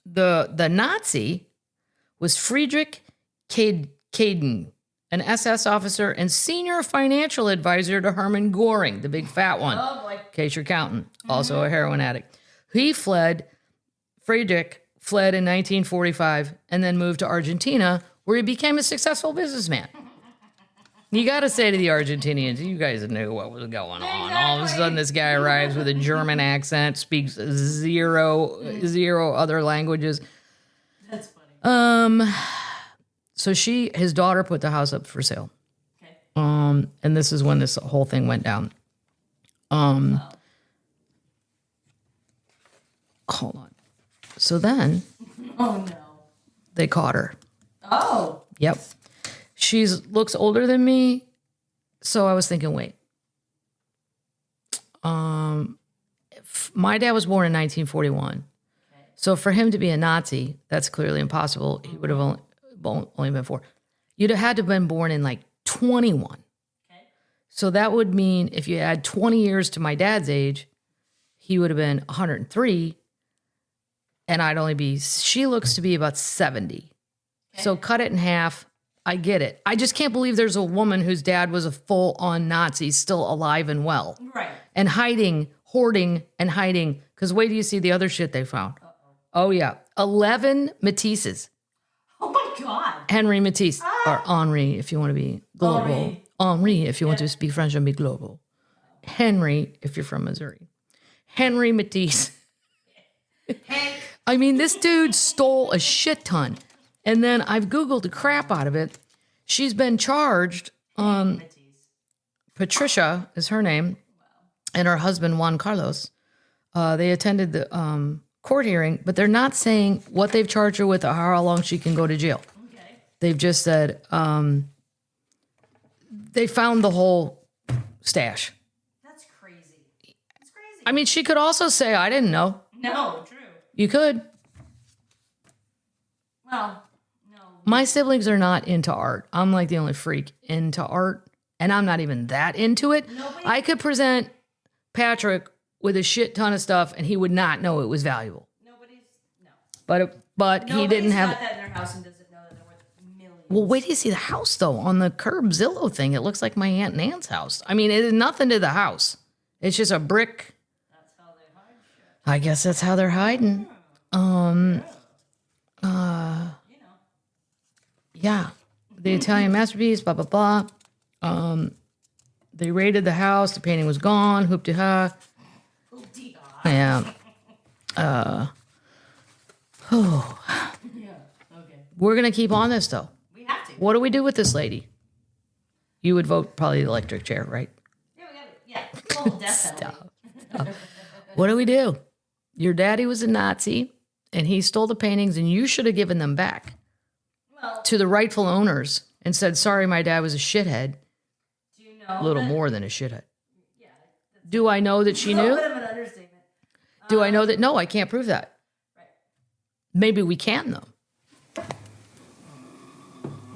Speaker 1: The Nazi was Friedrich Kaden, an SS officer and senior financial advisor to Hermann Göring, the big fat one.
Speaker 2: Oh boy.
Speaker 1: In case you're counting. Also a heroin addict. Friedrich fled in 1945 and then moved to Argentina, where he became a successful businessman. You got to say to the Argentinians, you guys knew what was going on. All of a sudden, this guy arrives with a German accent, speaks zero other languages.
Speaker 2: That's funny.
Speaker 1: So his daughter put the house up for sale.
Speaker 2: Okay.
Speaker 1: And this is when this whole thing went down. Hold on. So then
Speaker 2: Oh no.
Speaker 1: they caught her.
Speaker 2: Oh.
Speaker 1: Yep. She looks older than me. So I was thinking, wait. My dad was born in 1941.
Speaker 2: Okay.
Speaker 1: So for him to be a Nazi, that's clearly impossible. He would have only been 4. You'd have had to have been born in like 21.
Speaker 2: Okay.
Speaker 1: So that would mean if you add 20 years to my dad's age, he would have been 103. And she looks to be about 70.
Speaker 2: Okay.
Speaker 1: So cut it in half. I get it. I just can't believe there's a woman whose dad was a full-on Nazi still alive and well.
Speaker 2: Right.
Speaker 1: And hoarding and hiding. Because wait till you see the other shit they found. Oh, yeah. 11 Matisses.
Speaker 2: Oh my God.
Speaker 1: Henry Matisse. Or Henri, if you want to be global. Henri, if you want to speak French and be global. Henry, if you're from Missouri. Henry Matisse.
Speaker 2: Hank.
Speaker 1: I mean, this dude stole a shit ton. And then I've Googled the crap out of it. She's been charged. Patricia is her name. And her husband, Juan Carlos. They attended the court hearing, but they're not saying what they've charged her with or how long she can go to jail.
Speaker 2: Okay.
Speaker 1: They've just said they found the whole stash.
Speaker 2: That's crazy. It's crazy.
Speaker 1: I mean, she could also say, I didn't know.
Speaker 2: No, true.
Speaker 1: You could.
Speaker 2: Well, no.
Speaker 1: My siblings are not into art. I'm like the only freak into art, and I'm not even that into it.
Speaker 2: Nobody-
Speaker 1: I could present Patrick with a shit ton of stuff, and he would not know it was valuable.
Speaker 2: No.
Speaker 1: But he didn't
Speaker 2: Nobody's
Speaker 1: have.
Speaker 2: got that in their house and doesn't know that they're worth millions.
Speaker 1: Well, wait till you see the house, though. On the curb Zillow thing, it looks like my Aunt Nan's house. I mean, it is nothing to the house. It's just a brick.
Speaker 2: That's how they hide shit.
Speaker 1: I guess that's how they're hiding.
Speaker 2: You know.
Speaker 1: Yeah. The Italian masterpiece, blah, blah, blah. They raided the house. The painting was gone. Hoop-de-ha.
Speaker 2: Oh, dear.
Speaker 1: Yeah.
Speaker 2: Yeah. Okay.
Speaker 1: We're going to keep on this, though.
Speaker 2: We have to.
Speaker 1: What do we do with this lady? You would vote probably the electric chair, right?
Speaker 2: Yeah, we got it. Yeah. Full death penalty.
Speaker 1: What do we do? Your daddy was a Nazi, and he stole the paintings, and you should have given them back
Speaker 2: Well,
Speaker 1: to the rightful owners and said, sorry, my dad was a shithead.
Speaker 2: do you know
Speaker 1: a little more than a shithead. Do I know that she
Speaker 2: A
Speaker 1: knew?
Speaker 2: little bit of an understatement.
Speaker 1: Do I know that? No, I can't prove that.
Speaker 2: Right.
Speaker 1: Maybe we can, though.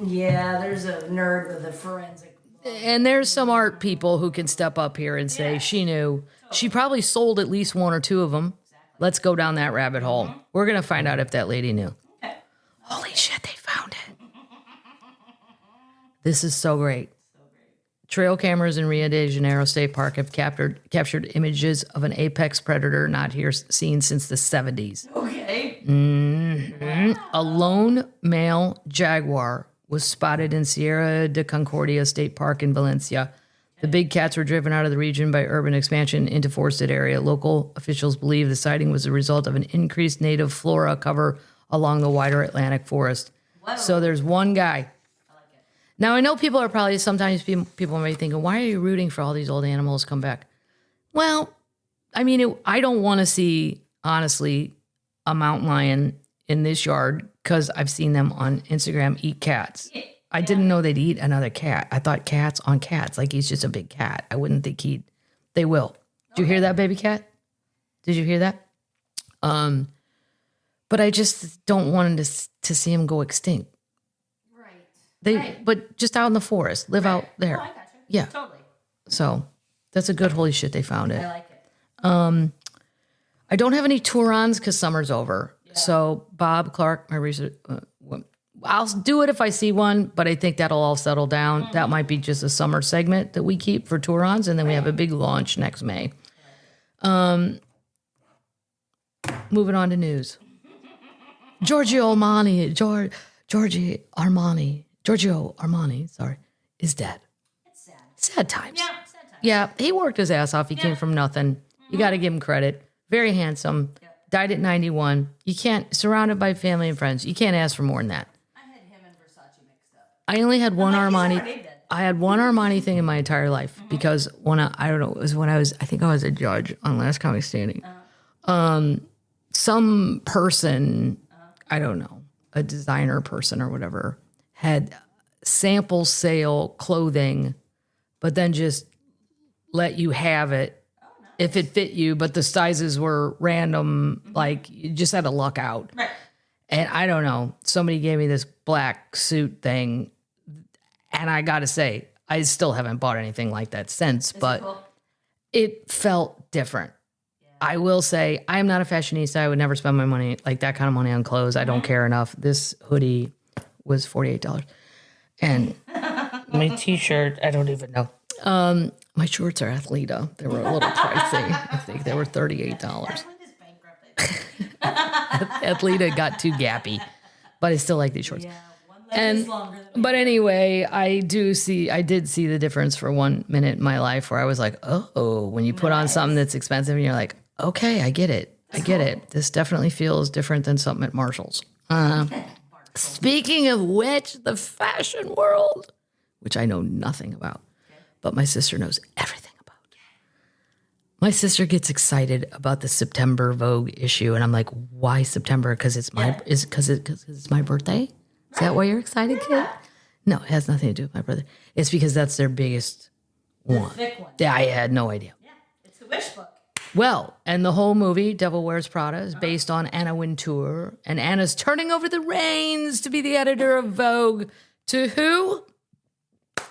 Speaker 2: Yeah, there's a nerd with a forensic.
Speaker 1: And there's some art people who can step up here and say she knew. She probably sold at least one or two of them. Let's go down that rabbit hole. We're going to find out if that lady knew.
Speaker 2: Okay.
Speaker 1: Holy shit, they found it. This is so great. Trail cameras in Rio de Janeiro State Park have captured images of an apex predator not here seen since the 70s.
Speaker 2: Okay.
Speaker 1: A lone male jaguar was spotted in Sierra de Concordia State Park in Valencia. The big cats were driven out of the region by urban expansion into forested area. Local officials believe the sighting was the result of an increased native flora cover along the wider Atlantic forest.
Speaker 2: Wow.
Speaker 1: So there's one guy. Now, I know people are probably, sometimes people might be thinking, why are you rooting for all these old animals to come back? Well, I mean, I don't want to see, honestly, a mountain lion in this yard because I've seen them on Instagram eat cats. I didn't know they'd eat another cat. I thought cats on cats, like he's just a big cat. I wouldn't think they will. Did you hear that, baby cat? Did you hear that? But I just don't want to see him go extinct. But just out in the forest, live out there.
Speaker 2: Oh, I got you.
Speaker 1: Yeah.
Speaker 2: Totally.
Speaker 1: So that's a good holy shit they found it.
Speaker 2: I like it.
Speaker 1: I don't have any Tourons because summer's over. Yeah. So Bob Clark, my research, I'll do it if I see one, but I think that'll all settle down. Mm-hmm. That might be just a summer segment that we keep for Tourons, and then we have a big launch next May. Moving on to news. Giorgio Armani, is dead.
Speaker 2: It's sad.
Speaker 1: Sad times.
Speaker 2: Yeah, sad times.
Speaker 1: Yeah, he worked his ass off. He came from nothing. You got to give him credit. Very handsome. Died at 91. You can't, surrounded by family and friends. You can't ask for more than that.
Speaker 2: I had him and Versace mixed up.
Speaker 1: I only had one
Speaker 2: He's
Speaker 1: Armani.
Speaker 2: already dead.
Speaker 1: I had one Armani thing in my entire life because I don't know, it was when I think I was a judge on Last Comic Standing. Some person, I don't know, a designer person or whatever, had sample sale clothing, but then just let you have it if it fit you, but the sizes were random, like you just had to luck out.
Speaker 2: Right.
Speaker 1: And I don't know, somebody gave me this black suit thing, and I got to say, I still haven't bought anything like that since, but it felt different. Yeah. I will say, I am not a fashionista. I would never spend my money, like that kind of money on clothes. I don't care enough. This hoodie was $48. And my t-shirt, I don't even know. My shorts are Athleta. They were a little pricey. I think they were $38.
Speaker 2: Athleta's bankrupt, I think.
Speaker 1: Athleta got too gappy, but I still like these shorts.
Speaker 2: Yeah, one leg is longer than
Speaker 1: But anyway, I did see the difference for 1 minute in my life where I was like, oh, when you put on something that's expensive and you're like, okay, I get it. I get it. This definitely feels different than something at Marshall's. Speaking of which, the fashion world, which I know nothing about, but my sister knows everything about. My sister gets excited about the September Vogue issue, and I'm like, why September? Because it's my it's my birthday? Is that why you're excited, kid? No, it has nothing to do with my brother. It's because that's their biggest one.
Speaker 2: thick one.
Speaker 1: Yeah, I had no idea.
Speaker 2: Yeah, it's the wish book.
Speaker 1: Well, and the whole movie, Devil Wears Prada, is based on Anna Wintour, and Anna's turning over the reins to be the editor of Vogue to who?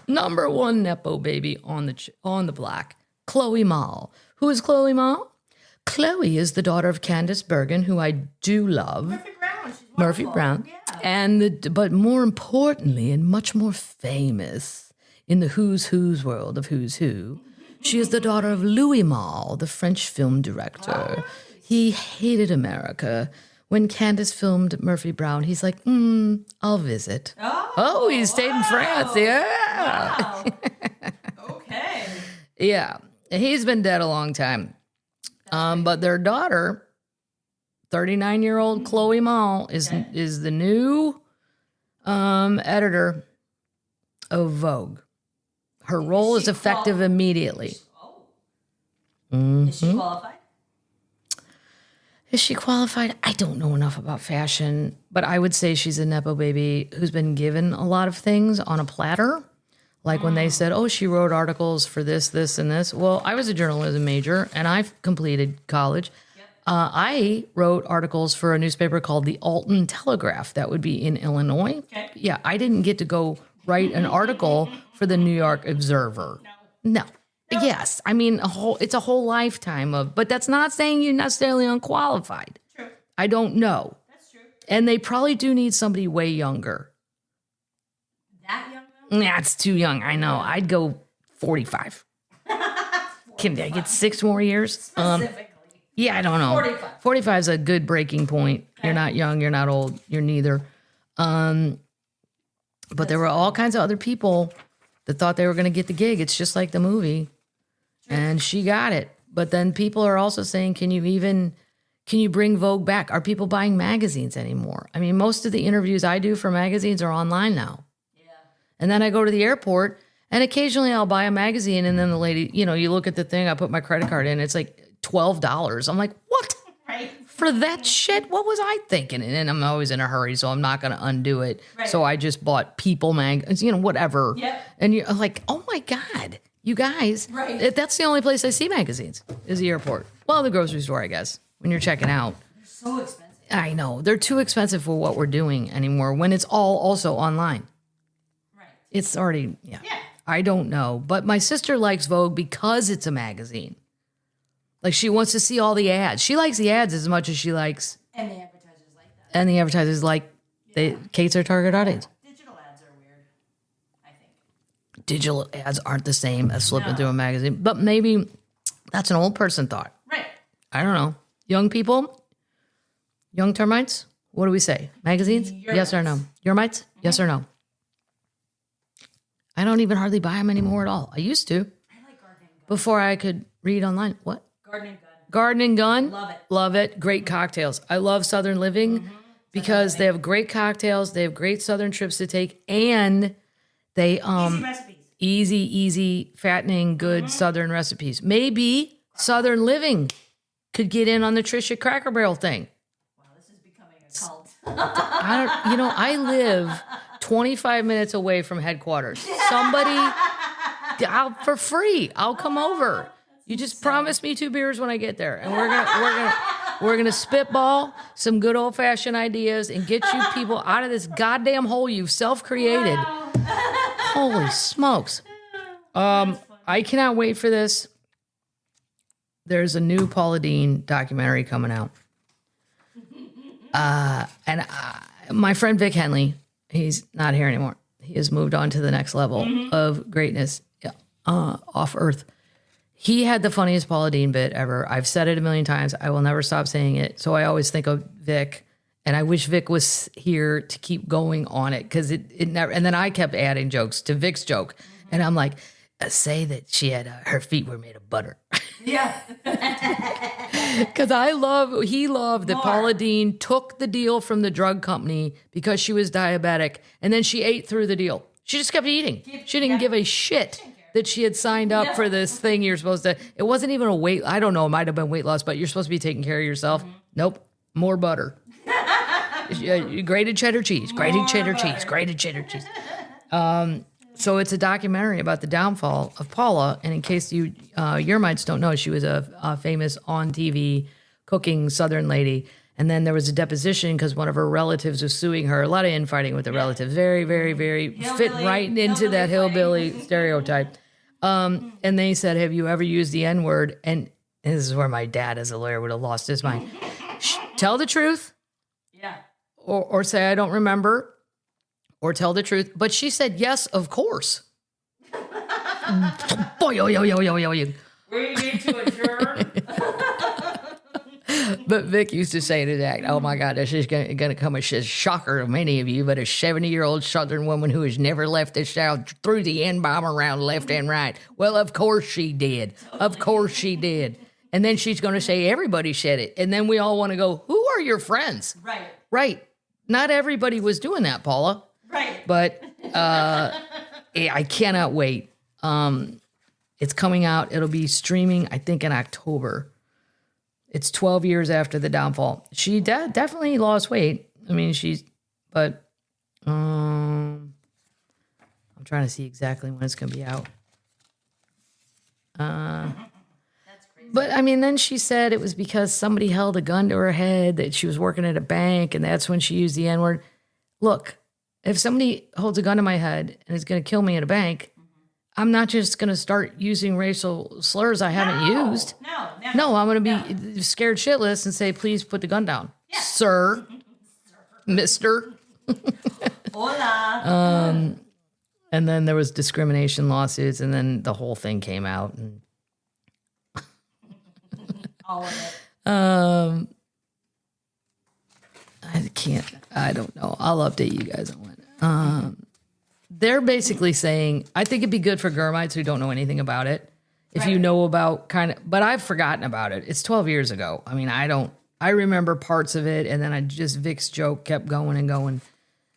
Speaker 1: Number one Nepo baby on the block, Chloe Mall. Who is Chloe Mall? Chloe is the daughter of Candace Bergen, who I do love.
Speaker 2: Murphy Brown. She's
Speaker 1: Murphy
Speaker 2: wonderful.
Speaker 1: Brown.
Speaker 2: Yeah.
Speaker 1: And but more importantly and much more famous in the who's world of who's who, she is the daughter of Louis Malle, the French film director.
Speaker 2: Oh,
Speaker 1: He hated America. When Candace filmed Murphy Brown, he's like, I'll visit. Oh, he stayed in France. Yeah.
Speaker 2: Wow. Okay.
Speaker 1: Yeah. He's been dead a long time. But their daughter, 39-year-old Chloe Mall, is the new editor of Vogue. Her role is effective immediately.
Speaker 2: Oh. Is she qualified?
Speaker 1: Is she qualified? I don't know enough about fashion, but I would say she's a Nepo baby who's been given a lot of things on a platter. Like when they said, oh, she wrote articles for this, this, and this. Well, I was a journalism major and I've completed college. I wrote articles for a newspaper called the Alton Telegraph that would be in Illinois.
Speaker 2: Okay.
Speaker 1: Yeah, I didn't get to go write an article for the New York Observer. No. Yes, I mean, it's a whole lifetime of, but that's not saying you're necessarily unqualified.
Speaker 2: True.
Speaker 1: I don't know.
Speaker 2: That's true.
Speaker 1: And they probably do need somebody way younger.
Speaker 2: That young though?
Speaker 1: That's too young. I know. I'd go 45. Can I get 6 more years?
Speaker 2: Specifically.
Speaker 1: Yeah, I don't know.
Speaker 2: 45.
Speaker 1: 45 is a good breaking point. You're not young. You're not old. You're neither. But there were all kinds of other people that thought they were going to get the gig. It's just like the movie. And she got it. But then people are also saying, can you bring Vogue back? Are people buying magazines anymore? I mean, most of the interviews I do for magazines are online now.
Speaker 2: Yeah.
Speaker 1: And then I go to the airport and occasionally I'll buy a magazine and then the lady, you look at the thing, I put my credit card in, it's like $12. I'm like, what?
Speaker 2: Right.
Speaker 1: For that shit? What was I thinking? And I'm always in a hurry, so I'm not going to undo it.
Speaker 2: Right.
Speaker 1: So I just bought People whatever.
Speaker 2: Yep.
Speaker 1: And you're like, oh my God, you guys.
Speaker 2: Right.
Speaker 1: That's the only place I see magazines is the airport. Well, the grocery store, I guess, when you're checking out.
Speaker 2: They're so expensive.
Speaker 1: I know. They're too expensive for what we're doing anymore when it's all also online.
Speaker 2: Right.
Speaker 1: It's already,
Speaker 2: Yeah.
Speaker 1: I don't know. But my sister likes Vogue because it's a magazine. Like she wants to see all the ads. She likes the ads as much as she likes.
Speaker 2: And the advertisers like that.
Speaker 1: And the advertisers like, Kate's our target audience.
Speaker 2: Digital ads are weird, I think.
Speaker 1: Digital ads aren't the same as flipping through a magazine. But maybe that's an old person thought.
Speaker 2: Right.
Speaker 1: I don't know. Young people? Young termites? What do we say? Magazines? Yes or no? Your mites? Mm-hmm. Yes or no? I don't even hardly buy them anymore at all. I used to.
Speaker 2: I like Garden and Gun.
Speaker 1: Before I could read online. What?
Speaker 2: Garden and Gun.
Speaker 1: Garden and Gun.
Speaker 2: Love it.
Speaker 1: Love it. Great cocktails. I love Southern Living because they have great cocktails. They have great Southern trips to take. And they
Speaker 2: Easy recipes.
Speaker 1: easy, fattening, good Southern recipes. Maybe Southern Living could get in on the Trisha Cracker Barrel thing.
Speaker 2: Wow, this is becoming a cult.
Speaker 1: I live 25 minutes away from headquarters. Somebody, for free, I'll come over. You just promise me 2 beers when I get there, and we're gonna spitball some good old fashioned ideas and get you people out of this goddamn hole you've self-created.
Speaker 2: Wow.
Speaker 1: Holy smokes! I cannot wait for this. There's a new Paula Deen documentary coming out, and my friend Vic Henley, he's not here anymore. He has moved on to the next level of greatness off Earth. He had the funniest Paula Deen bit ever. I've said it a million times. I will never stop saying it. So I always think of Vic, and I wish Vic was here to keep going on it because it never. And then I kept adding jokes to Vic's joke, and I'm like, say that she had her feet were made of butter.
Speaker 2: Yeah.
Speaker 1: Because he loved that Paula Deen took the deal from the drug company because she was diabetic, and then she ate through the deal. She just kept eating. She didn't give a shit that she had signed up for this thing you're supposed to. It wasn't even a weight. I don't know. It might have been weight loss, but you're supposed to be taking care of yourself. Nope. More butter. Grated cheddar cheese. Grated cheddar cheese. Grated cheddar cheese. So it's a documentary about the downfall of Paula. And in case your mites don't know, she was a famous on TV cooking Southern lady. And then there was a deposition because one of her relatives was suing her. A lot of infighting with the relatives. Very, very, very fit right into that hillbilly stereotype. And they said, have you ever used the N-word? And this is where my dad as a lawyer would have lost his mind. Tell the truth.
Speaker 2: Yeah.
Speaker 1: Or say, I don't remember. Or tell the truth. But she said, yes, of course. Boy, yo.
Speaker 2: We need to adjourn.
Speaker 1: But Vic used to say to Jack, oh my God, this is going to come as a shocker to many of you, but a 70-year-old Southern woman who has never left the South threw the N-bomb around left and right. Well, of course she did. Of course she did. And then she's going to say everybody said it. And then we all want to go, who are your friends?
Speaker 2: Right.
Speaker 1: Right. Not everybody was doing that, Paula.
Speaker 2: Right.
Speaker 1: But I cannot wait. It's coming out. It'll be streaming, I think, in October. It's 12 years after the downfall. She definitely lost weight. I mean, I'm I'm trying to see exactly when it's going to be out.
Speaker 2: That's crazy.
Speaker 1: But I mean, then she said it was because somebody held a gun to her head, that she was working at a bank, and that's when she used the N-word. Look, if somebody holds a gun to my head and is going to kill me at a bank, I'm not just going to start using racial slurs I haven't used. No, I'm going to be scared shitless and say, please put the gun down. Yeah. Sir, mister.
Speaker 2: Hola.
Speaker 1: And then there was discrimination lawsuits, and then the whole thing came out. And
Speaker 2: All of it.
Speaker 1: I don't know. I'll update you guys on when. They're basically saying, I think it'd be good for Germites who don't know anything about it. If you know about but I've forgotten about it. It's 12 years ago. I mean, I remember parts of it, and then Vic's joke kept going and going.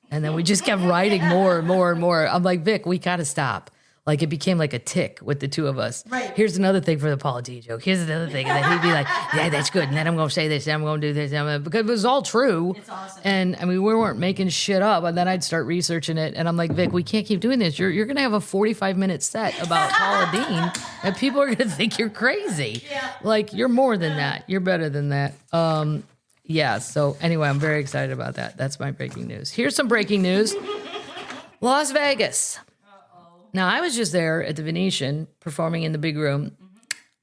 Speaker 1: And then we just kept writing more and more and more. I'm like, Vic, we got to stop. Like, it became like a tick with the two of us.
Speaker 2: Right.
Speaker 1: Here's another thing for the Paula D joke. Here's another thing. And then he'd be like, yeah, that's good. And then I'm going to say this, and I'm going to do this. Because it was all true.
Speaker 2: It's awesome.
Speaker 1: And I mean, we weren't making shit up. And then I'd start researching it. And I'm like, Vic, we can't keep doing this. You're going to have a 45-minute set about Paula Dean. And people are going to think you're crazy.
Speaker 2: Yeah.
Speaker 1: Like, you're more than that. You're better than that. Yeah. So anyway, I'm very excited about that. That's my breaking news. Here's some breaking news. Las Vegas. Now, I was just there at the Venetian performing in the big room,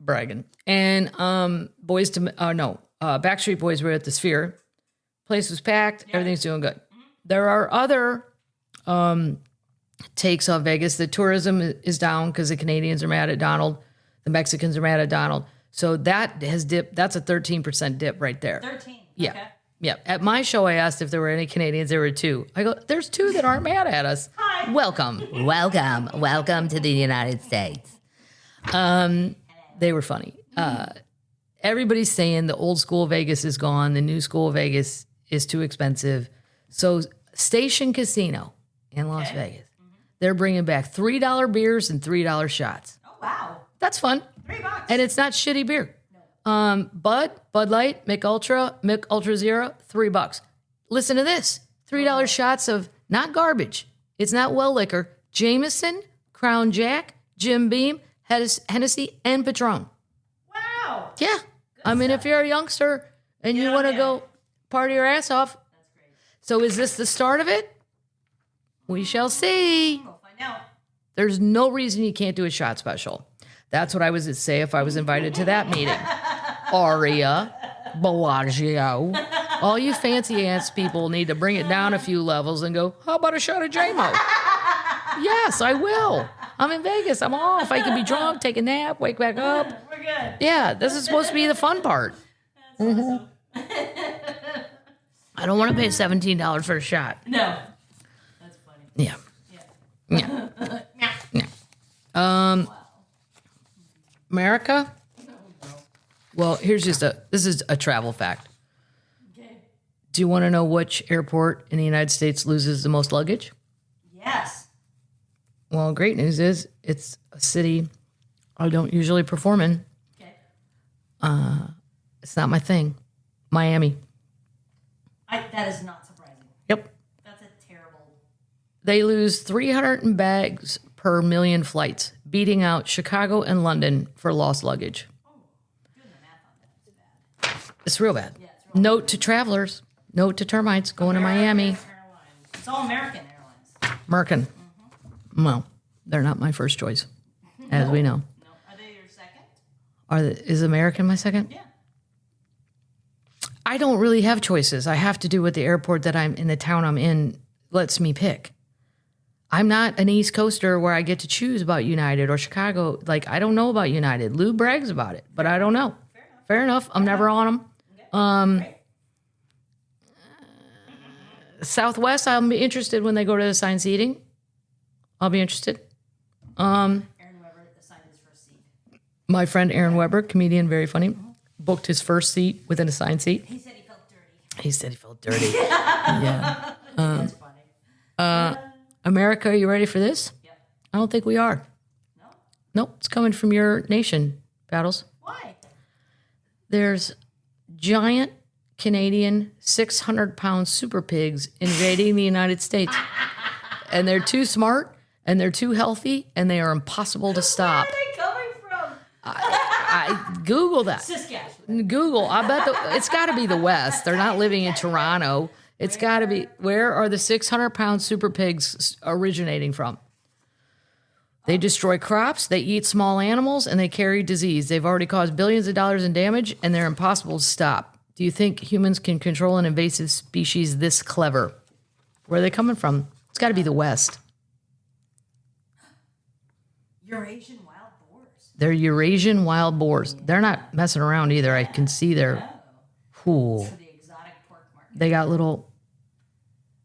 Speaker 1: bragging. And Backstreet Boys were at the Sphere. Place was packed. Yeah. Everything's doing good. There are other takes on Vegas. The tourism is down because the Canadians are mad at Donald. The Mexicans are mad at Donald. So that has dipped. That's a 13% dip right there.
Speaker 2: 13.
Speaker 1: Yeah.
Speaker 2: Okay.
Speaker 1: Yeah. At my show, I asked if there were any Canadians. There were 2. I go, there's 2 that aren't mad at us.
Speaker 2: Hi.
Speaker 1: Welcome to the United States. They were funny. Everybody's saying the old school Vegas is gone. The new school Vegas is too expensive. So Station Casino in Las Vegas, they're bringing back $3 beers and $3 shots.
Speaker 2: Oh, wow.
Speaker 1: That's fun.
Speaker 2: $3.
Speaker 1: And it's not shitty beer. Bud Light, Mick Ultra Zero, $3. Listen to this. $3 shots of not garbage. It's not well liquor. Jameson, Crown Jack, Jim Beam, Hennessy, and Patron.
Speaker 2: Wow.
Speaker 1: Yeah. I mean, if you're a youngster and you want to go party your ass off.
Speaker 2: That's great.
Speaker 1: So is this the start of it? We shall see.
Speaker 2: We'll find out.
Speaker 1: There's no reason you can't do a shot special. That's what I was to say if I was invited to that meeting. Aria, Bellagio. All you fancy ass people need to bring it down a few levels and go, how about a shot of J-Mo? Yes, I will. I'm in Vegas. I'm off. I can be drunk, take a nap, wake back up.
Speaker 2: We're good.
Speaker 1: Yeah, this is supposed to be the fun part.
Speaker 2: That's awesome.
Speaker 1: I don't want to pay $17 for a shot.
Speaker 2: No. That's funny.
Speaker 1: Yeah.
Speaker 2: Yeah.
Speaker 1: Yeah. Wow. America? Well, this is a travel fact.
Speaker 2: Okay.
Speaker 1: Do you want to know which airport in the United States loses the most luggage?
Speaker 2: Yes.
Speaker 1: Well, great news is it's a city I don't usually perform in.
Speaker 2: Okay.
Speaker 1: It's not my thing. Miami.
Speaker 2: That is not surprising.
Speaker 1: Yep.
Speaker 2: That's a terrible.
Speaker 1: They lose 300 bags per million flights, beating out Chicago and London for lost luggage.
Speaker 2: Doing the math on that is bad.
Speaker 1: It's real bad.
Speaker 2: Yeah, it's real
Speaker 1: Note to travelers. Note to termites going to Miami.
Speaker 2: Airlines. It's all American Airlines.
Speaker 1: Merkin. Well, they're not my first choice, as we know.
Speaker 2: No. Are they your second?
Speaker 1: Is American my second?
Speaker 2: Yeah.
Speaker 1: I don't really have choices. I have to do what the airport that I'm in, the town I'm in, lets me pick. I'm not an East Coaster where I get to choose about United or Chicago. Like, I don't know about United. Lou brags about it, but I don't know. Fair enough. I'm never on them.
Speaker 2: Okay.
Speaker 1: Southwest, I'll be interested when they go to assigned seating. I'll be interested.
Speaker 2: Aaron Weber assigned his first seat.
Speaker 1: My friend Aaron Weber, comedian, very funny, booked his first seat with an assigned seat.
Speaker 2: He said he felt dirty.
Speaker 1: He said he felt dirty. Yeah.
Speaker 2: That's funny.
Speaker 1: America, are you ready for this?
Speaker 2: Yep.
Speaker 1: I don't think we are.
Speaker 2: No?
Speaker 1: Nope, it's coming from your nation, Battles.
Speaker 2: Why?
Speaker 1: There's giant Canadian 600-pound super pigs invading the United States. And they're too smart and they're too healthy, and they are impossible to stop.
Speaker 2: Where are they coming from?
Speaker 1: I Google that.
Speaker 2: Saskatchewan.
Speaker 1: Google. I bet it's got to be the West. They're not living in Toronto. It's got to be. Where are the 600-pound super pigs originating from? They destroy crops, they eat small animals, and they carry disease. They've already caused billions of dollars in damage, and they're impossible to stop. Do you think humans can control an invasive species this clever? Where are they coming from? It's got to be the West.
Speaker 2: Eurasian wild boars.
Speaker 1: They're Eurasian wild boars. They're not messing around either. I can see their... Ooh.
Speaker 2: For the exotic pork market.
Speaker 1: They got little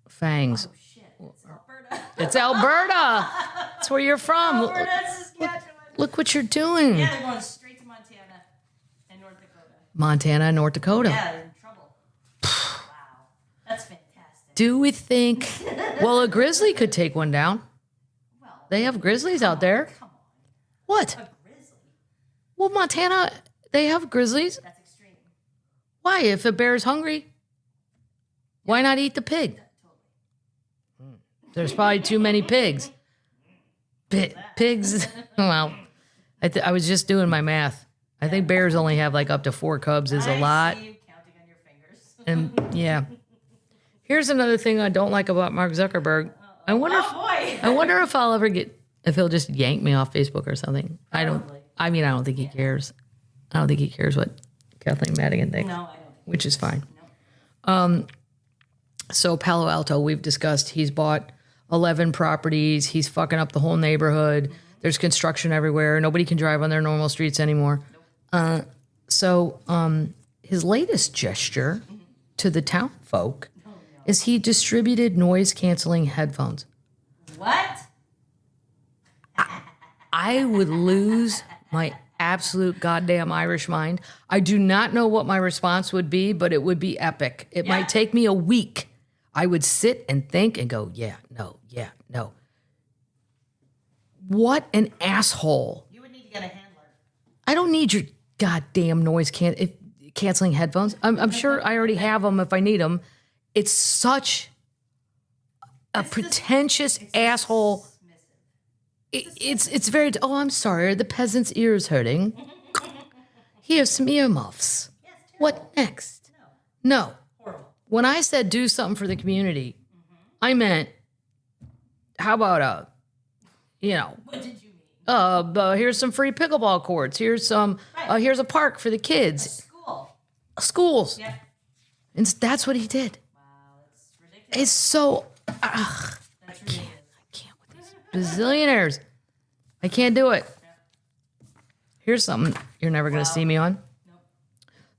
Speaker 1: fangs.
Speaker 2: Oh, shit. It's Alberta.
Speaker 1: It's Alberta. That's where you're from.
Speaker 2: Alberta, Saskatchewan.
Speaker 1: Look what you're doing.
Speaker 2: Yeah, they're going straight to Montana and North Dakota.
Speaker 1: Montana and North Dakota.
Speaker 2: Yeah, they're in trouble. Wow. That's fantastic.
Speaker 1: Do we think... Well, a grizzly could take one down.
Speaker 2: Well,
Speaker 1: They have grizzlies out there.
Speaker 2: come on.
Speaker 1: What?
Speaker 2: A grizzly?
Speaker 1: Well, Montana, they have grizzlies.
Speaker 2: That's extreme.
Speaker 1: Why? If a bear's hungry, why not eat the pig?
Speaker 2: Totally.
Speaker 1: There's probably too many pigs. Pigs, well, I was just doing my math. I think bears only have like up to 4 cubs is a lot.
Speaker 2: I see you counting on your fingers.
Speaker 1: And yeah. Here's another thing I don't like about Mark Zuckerberg. I wonder if I'll ever if he'll just yank me off Facebook or something.
Speaker 2: Probably.
Speaker 1: I don't think he cares. I don't think he cares what Kathleen Madigan thinks.
Speaker 2: No, I don't think
Speaker 1: Which is fine.
Speaker 2: No.
Speaker 1: So Palo Alto, we've discussed, he's bought 11 properties. He's fucking up the whole neighborhood. There's construction everywhere. Nobody can drive on their normal streets anymore. So his latest gesture to the town folk is he distributed noise-canceling headphones.
Speaker 2: What?
Speaker 1: I would lose my absolute goddamn Irish mind. I do not know what my response would be, but it would be epic. It might take me a week. I would sit and think and go, yeah, no. What an asshole.
Speaker 2: You would need to get a handler.
Speaker 1: I don't need your goddamn canceling headphones. I'm sure I already have them if I need them. It's such a pretentious asshole. It's very, oh, I'm sorry, the peasant's ear is hurting. Here's some earmuffs.
Speaker 2: Yes,
Speaker 1: What next? No.
Speaker 2: horrible.
Speaker 1: When I said do something for the community, I meant, how about
Speaker 2: What did you mean?
Speaker 1: here's some free pickleball courts. Here's some,
Speaker 2: Right.
Speaker 1: here's a park for the kids.
Speaker 2: School.
Speaker 1: Schools.
Speaker 2: Yeah.
Speaker 1: And that's what he did.
Speaker 2: Wow, that's ridiculous.
Speaker 1: It's so,
Speaker 2: That's ridiculous.
Speaker 1: I can't with these bazillionaires. I can't do it. Here's something you're never going to see me on.
Speaker 2: Nope.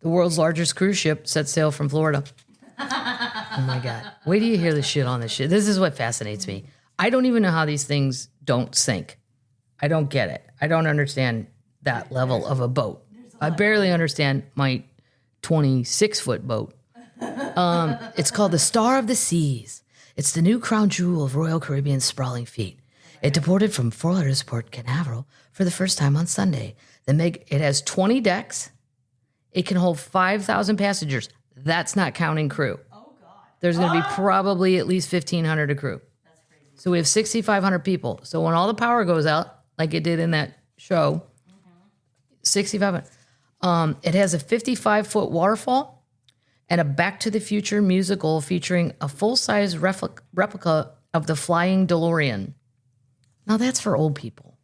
Speaker 1: The world's largest cruise ship set sail from Florida. Oh my God. Wait till you hear the shit on this shit. This is what fascinates me. I don't even know how these things don't sink. I don't get it. I don't understand that level of a boat. I barely understand my 26-foot boat. It's called the Star of the Seas. It's the new crown jewel of Royal Caribbean's sprawling feet. It deported from Florida's Port Canaveral for the first time on Sunday. It has 20 decks. It can hold 5,000 passengers. That's not counting crew.
Speaker 2: Oh, God.
Speaker 1: There's going to be probably at least 1,500 a crew.
Speaker 2: That's crazy.
Speaker 1: So we have 6,500 people. So when all the power goes out, like it did in that show, 6,500. It has a 55-foot waterfall and a Back to the Future musical featuring a full-size replica of the flying DeLorean. Now that's for old people.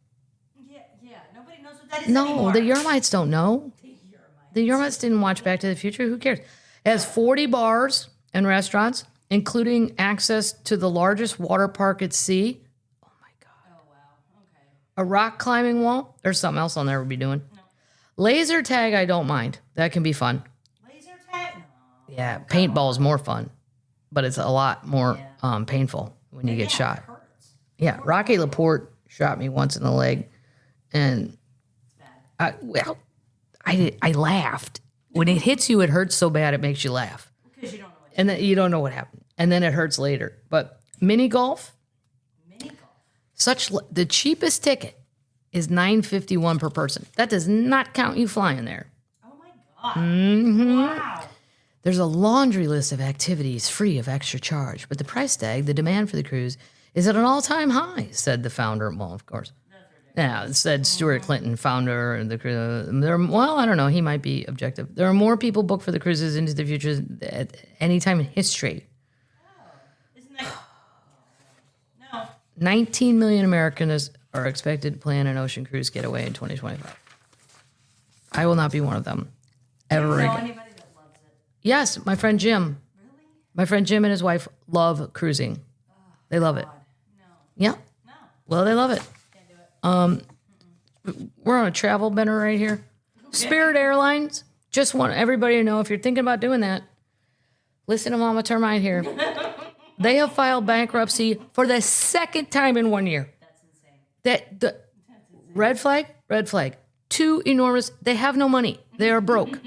Speaker 2: Yeah. Nobody knows what that is
Speaker 1: No,
Speaker 2: anymore.
Speaker 1: the Yermites don't know. The Yermites didn't watch Back to the Future. Who cares? It has 40 bars and restaurants, including access to the largest water park at sea. Oh, my God.
Speaker 2: Oh, wow. Okay.
Speaker 1: A rock climbing wall. There's something else on there we'll be doing.
Speaker 2: No.
Speaker 1: Laser tag, I don't mind. That can be fun.
Speaker 2: Laser tag? No.
Speaker 1: Yeah, paintball is more fun, but it's a lot more painful when you get shot.
Speaker 2: It hurts.
Speaker 1: Yeah, Rocky Laporte shot me once in the leg, and
Speaker 2: It's bad.
Speaker 1: I laughed. When it hits you, it hurts so bad it makes you laugh,
Speaker 2: Because you don't know what
Speaker 1: and then you don't know what happened, and then it hurts later. But mini golf,
Speaker 2: mini golf.
Speaker 1: the cheapest ticket is $9.51 per person. That does not count you flying there.
Speaker 2: Oh, my God. Wow.
Speaker 1: There's a laundry list of activities free of extra charge, but the price tag, the demand for the cruise, is at an all-time high, said the founder. Well, of course. Yeah, said Stuart Clinton, founder of the cruise. Well, I don't know. He might be objective. There are more people booked for the cruises into the future at any time in history.
Speaker 2: Isn't that? No.
Speaker 1: 19 million Americans are expected to plan an ocean cruise getaway in 2025. I will not be one of them. Ever
Speaker 2: Do you know
Speaker 1: again.
Speaker 2: anybody that loves it?
Speaker 1: Yes, my friend Jim.
Speaker 2: Really?
Speaker 1: My friend Jim and his wife love cruising. They love it.
Speaker 2: God, no.
Speaker 1: Yeah.
Speaker 2: No.
Speaker 1: Well, they love it.
Speaker 2: Can't do it.
Speaker 1: We're on a travel bender right here. Spirit Airlines. Just want everybody to know if you're thinking about doing that, listen to Mama Termite here. They have filed bankruptcy for the second time in 1 year.
Speaker 2: That's insane.
Speaker 1: That's insane. Red flag. Too enormous. They have no money. They are broke.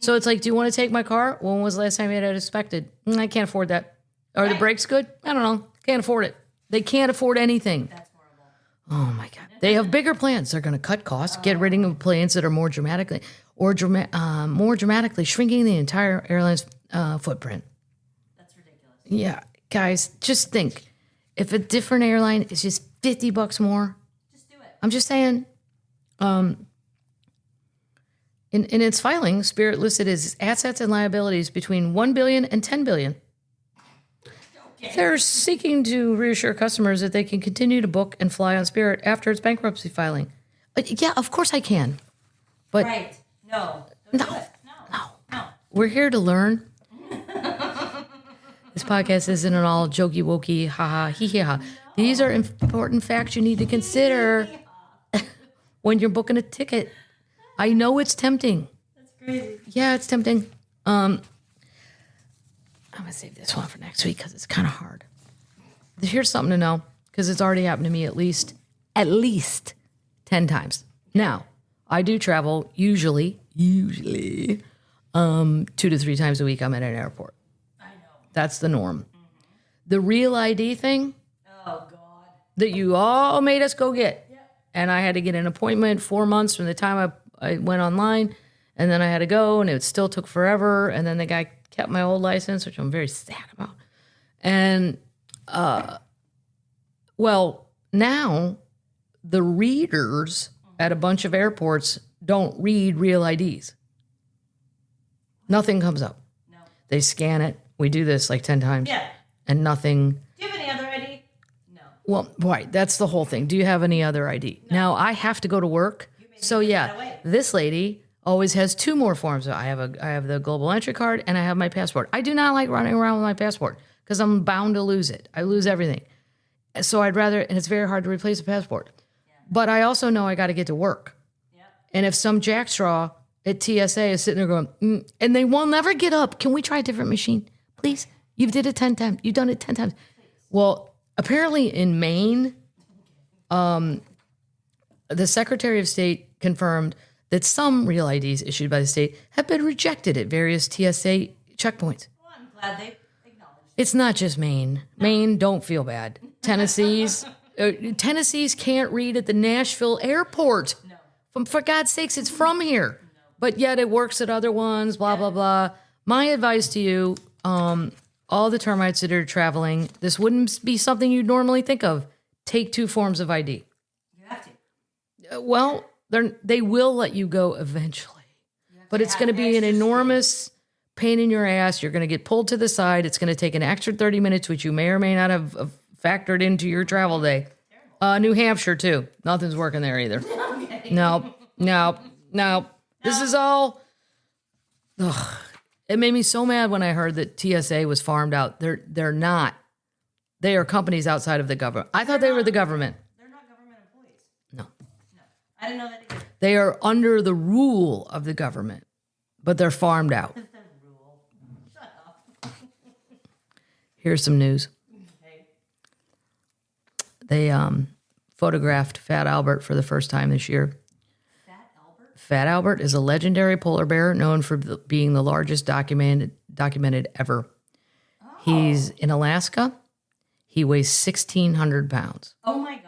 Speaker 1: So it's like, do you want to take my car? When was the last time you had it inspected? I can't afford that. Are the brakes good? I don't know. Can't afford it. They can't afford anything.
Speaker 2: That's horrible.
Speaker 1: Oh my God. They have bigger plans. They're going to cut costs, get rid of planes that are more dramatically shrinking the entire airline's footprint.
Speaker 2: That's ridiculous.
Speaker 1: Yeah, guys, just think. If a different airline is just $50 more,
Speaker 2: Just do it.
Speaker 1: I'm just saying. In its filing, Spirit listed its assets and liabilities between $1 billion and $10 billion.
Speaker 2: Okay.
Speaker 1: They're seeking to reassure customers that they can continue to book and fly on Spirit after its bankruptcy filing. Yeah, of course I can. But
Speaker 2: Right. No. Don't do it. No.
Speaker 1: we're here to learn. This podcast isn't at all jokey wokey, haha, hee hee ha. These are important facts you need to consider when you're booking a ticket. I know it's tempting.
Speaker 2: That's crazy.
Speaker 1: Yeah, it's tempting. I'm gonna save this one for next week because it's kind of hard. Here's something to know because it's already happened to me at least 10 times. Now, I do travel usually 2 to 3 times a week. I'm at an airport.
Speaker 2: I know.
Speaker 1: That's the norm. The real ID thing
Speaker 2: Oh, God.
Speaker 1: that you all made us go get.
Speaker 2: Yeah.
Speaker 1: And I had to get an appointment 4 months from the time I went online. And then I had to go, and it still took forever. And then the guy kept my old license, which I'm very sad about. And, well, now the readers at a bunch of airports don't read real IDs. Nothing comes up.
Speaker 2: No.
Speaker 1: They scan it. We do this like 10 times.
Speaker 2: Yeah.
Speaker 1: And nothing.
Speaker 2: Do you have any other ID? No.
Speaker 1: Well, right. That's the whole thing. Do you have any other ID? No. Now, I have to go to work. So, yeah, this lady always has 2 more forms. I have the global entry card and I have my passport. I do not like running around with my passport because I'm bound to lose it. I lose everything. So I'd rather, and it's very hard to replace a passport. Yeah. But I also know I got to get to work.
Speaker 2: Yep.
Speaker 1: And if some jackstraw at TSA is sitting there going, and they will never get up, can we try a different machine, please? You've did it 10 times. You've done it 10 times. Please. Well, apparently in Maine, the Secretary of State confirmed that some real IDs issued by the state have been rejected at various TSA checkpoints.
Speaker 2: Well, I'm glad they acknowledged it.
Speaker 1: It's not just Maine. No. Maine, don't feel bad. Tennessee's can't read at the Nashville airport. No. For God's sakes, it's from here. No. But yet it works at other ones, blah, blah, blah. My advice to you, all the termites that are traveling, this wouldn't be something you'd normally think of. Take 2 forms of ID.
Speaker 2: You have to.
Speaker 1: Well, they will let you go eventually, but it's going to be an enormous pain in your ass. You're going to get pulled to the side. It's going to take an extra 30 minutes, which you may or may not have factored into your travel day. New Hampshire, too. Nothing's working there either. Okay. No. This is all... Ugh. It made me so mad when I heard that TSA was farmed out. They're not. They are companies outside of the government. I thought they were the government.
Speaker 2: They're not government employees.
Speaker 1: No.
Speaker 2: I didn't know that either.
Speaker 1: They are under the rule of the government, but they're farmed out.
Speaker 2: The rule. Shut up.
Speaker 1: Here's some news.
Speaker 2: Okay.
Speaker 1: They photographed Fat Albert for the first time this year.
Speaker 2: Fat Albert?
Speaker 1: Fat Albert is a legendary polar bear known for being the largest documented ever. Oh. He's in Alaska. He weighs 1,600 pounds.
Speaker 2: Oh, my God.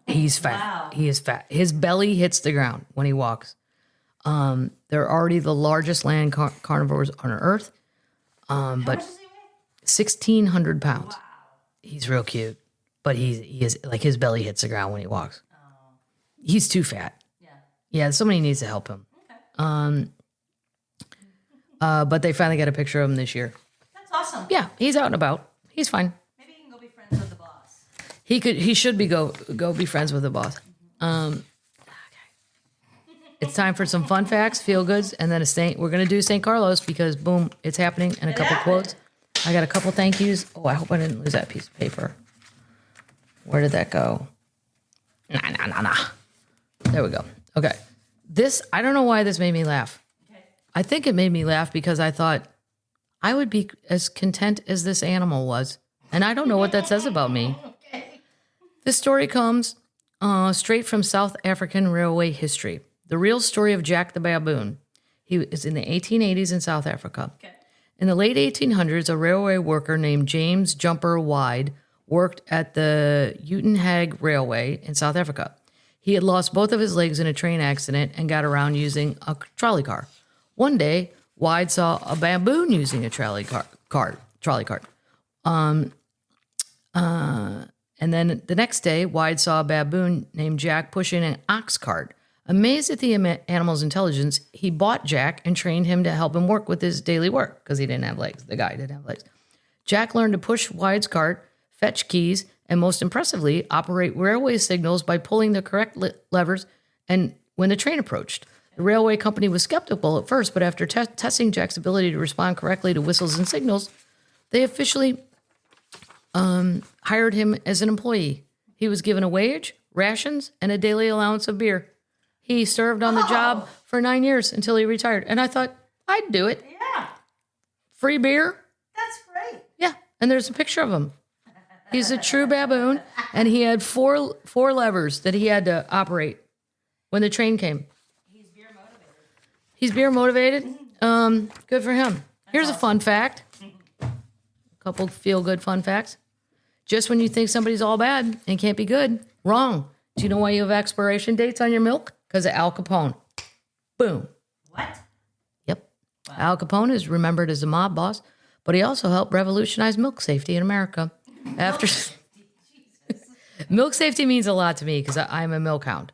Speaker 1: He's fat. Wow. He is fat. His belly hits the ground when he walks. They're already the largest land carnivores on Earth.
Speaker 2: How much does he weigh?
Speaker 1: 1,600 pounds.
Speaker 2: Wow.
Speaker 1: He's real cute. but he is like his belly hits the ground when he walks.
Speaker 2: Oh.
Speaker 1: He's too fat.
Speaker 2: Yeah.
Speaker 1: Yeah, somebody needs to help him.
Speaker 2: Okay.
Speaker 1: But they finally got a picture of him this year.
Speaker 2: That's awesome.
Speaker 1: Yeah, he's out and about. He's fine.
Speaker 2: Maybe he can go be friends with the boss.
Speaker 1: He should be go be friends with the boss. Okay. It's time for some fun facts, feel goods, and then a Saint. We're gonna do St. Carlos because boom, it's happening, and a couple quotes. I got a couple thank yous. Oh, I hope I didn't lose that piece of paper. Where did that go? Nah. There we go. Okay. This, I don't know why this made me laugh.
Speaker 2: Okay.
Speaker 1: I think it made me laugh because I thought I would be as content as this animal was. And I don't know what that says about me.
Speaker 2: Okay.
Speaker 1: This story comes straight from South African railway history. The real story of Jack the Baboon. He was in the 1880s in South Africa.
Speaker 2: Okay.
Speaker 1: In the late 1800s, a railway worker named James Jumper Wide worked at the Uitenhage Railway in South Africa. He had lost both of his legs in a train accident and got around using a trolley car. One day, Wide saw a baboon using a trolley cart. And then the next day, Wide saw a baboon named Jack pushing an ox cart. Amazed at the animal's intelligence, he bought Jack and trained him to help him work with his daily work because he didn't have legs. The guy didn't have legs. Jack learned to push Wide's cart, fetch keys, and most impressively, operate railway signals by pulling the correct levers and when the train approached. The railway company was skeptical at first, but after testing Jack's ability to respond correctly to whistles and signals, they officially hired him as an employee. He was given a wage, rations, and a daily allowance of beer. He served on the job for 9 years until he retired. And I thought, I'd do it.
Speaker 2: Yeah.
Speaker 1: Free beer?
Speaker 2: That's great.
Speaker 1: Yeah. And there's a picture of him. He's a true baboon. And he had four levers that he had to operate when the train came. He's beer motivated. Good for him. Here's a fun fact. A couple feel-good fun facts. Just when you think somebody's all bad and can't be good, wrong. Do you know why you have expiration dates on your milk? Because of Al Capone. Boom.
Speaker 2: What?
Speaker 1: Yep. Wow. Al Capone is remembered as a mob boss, but he also helped revolutionize milk safety in America. After milk safety means a lot to me because I'm a milk hound.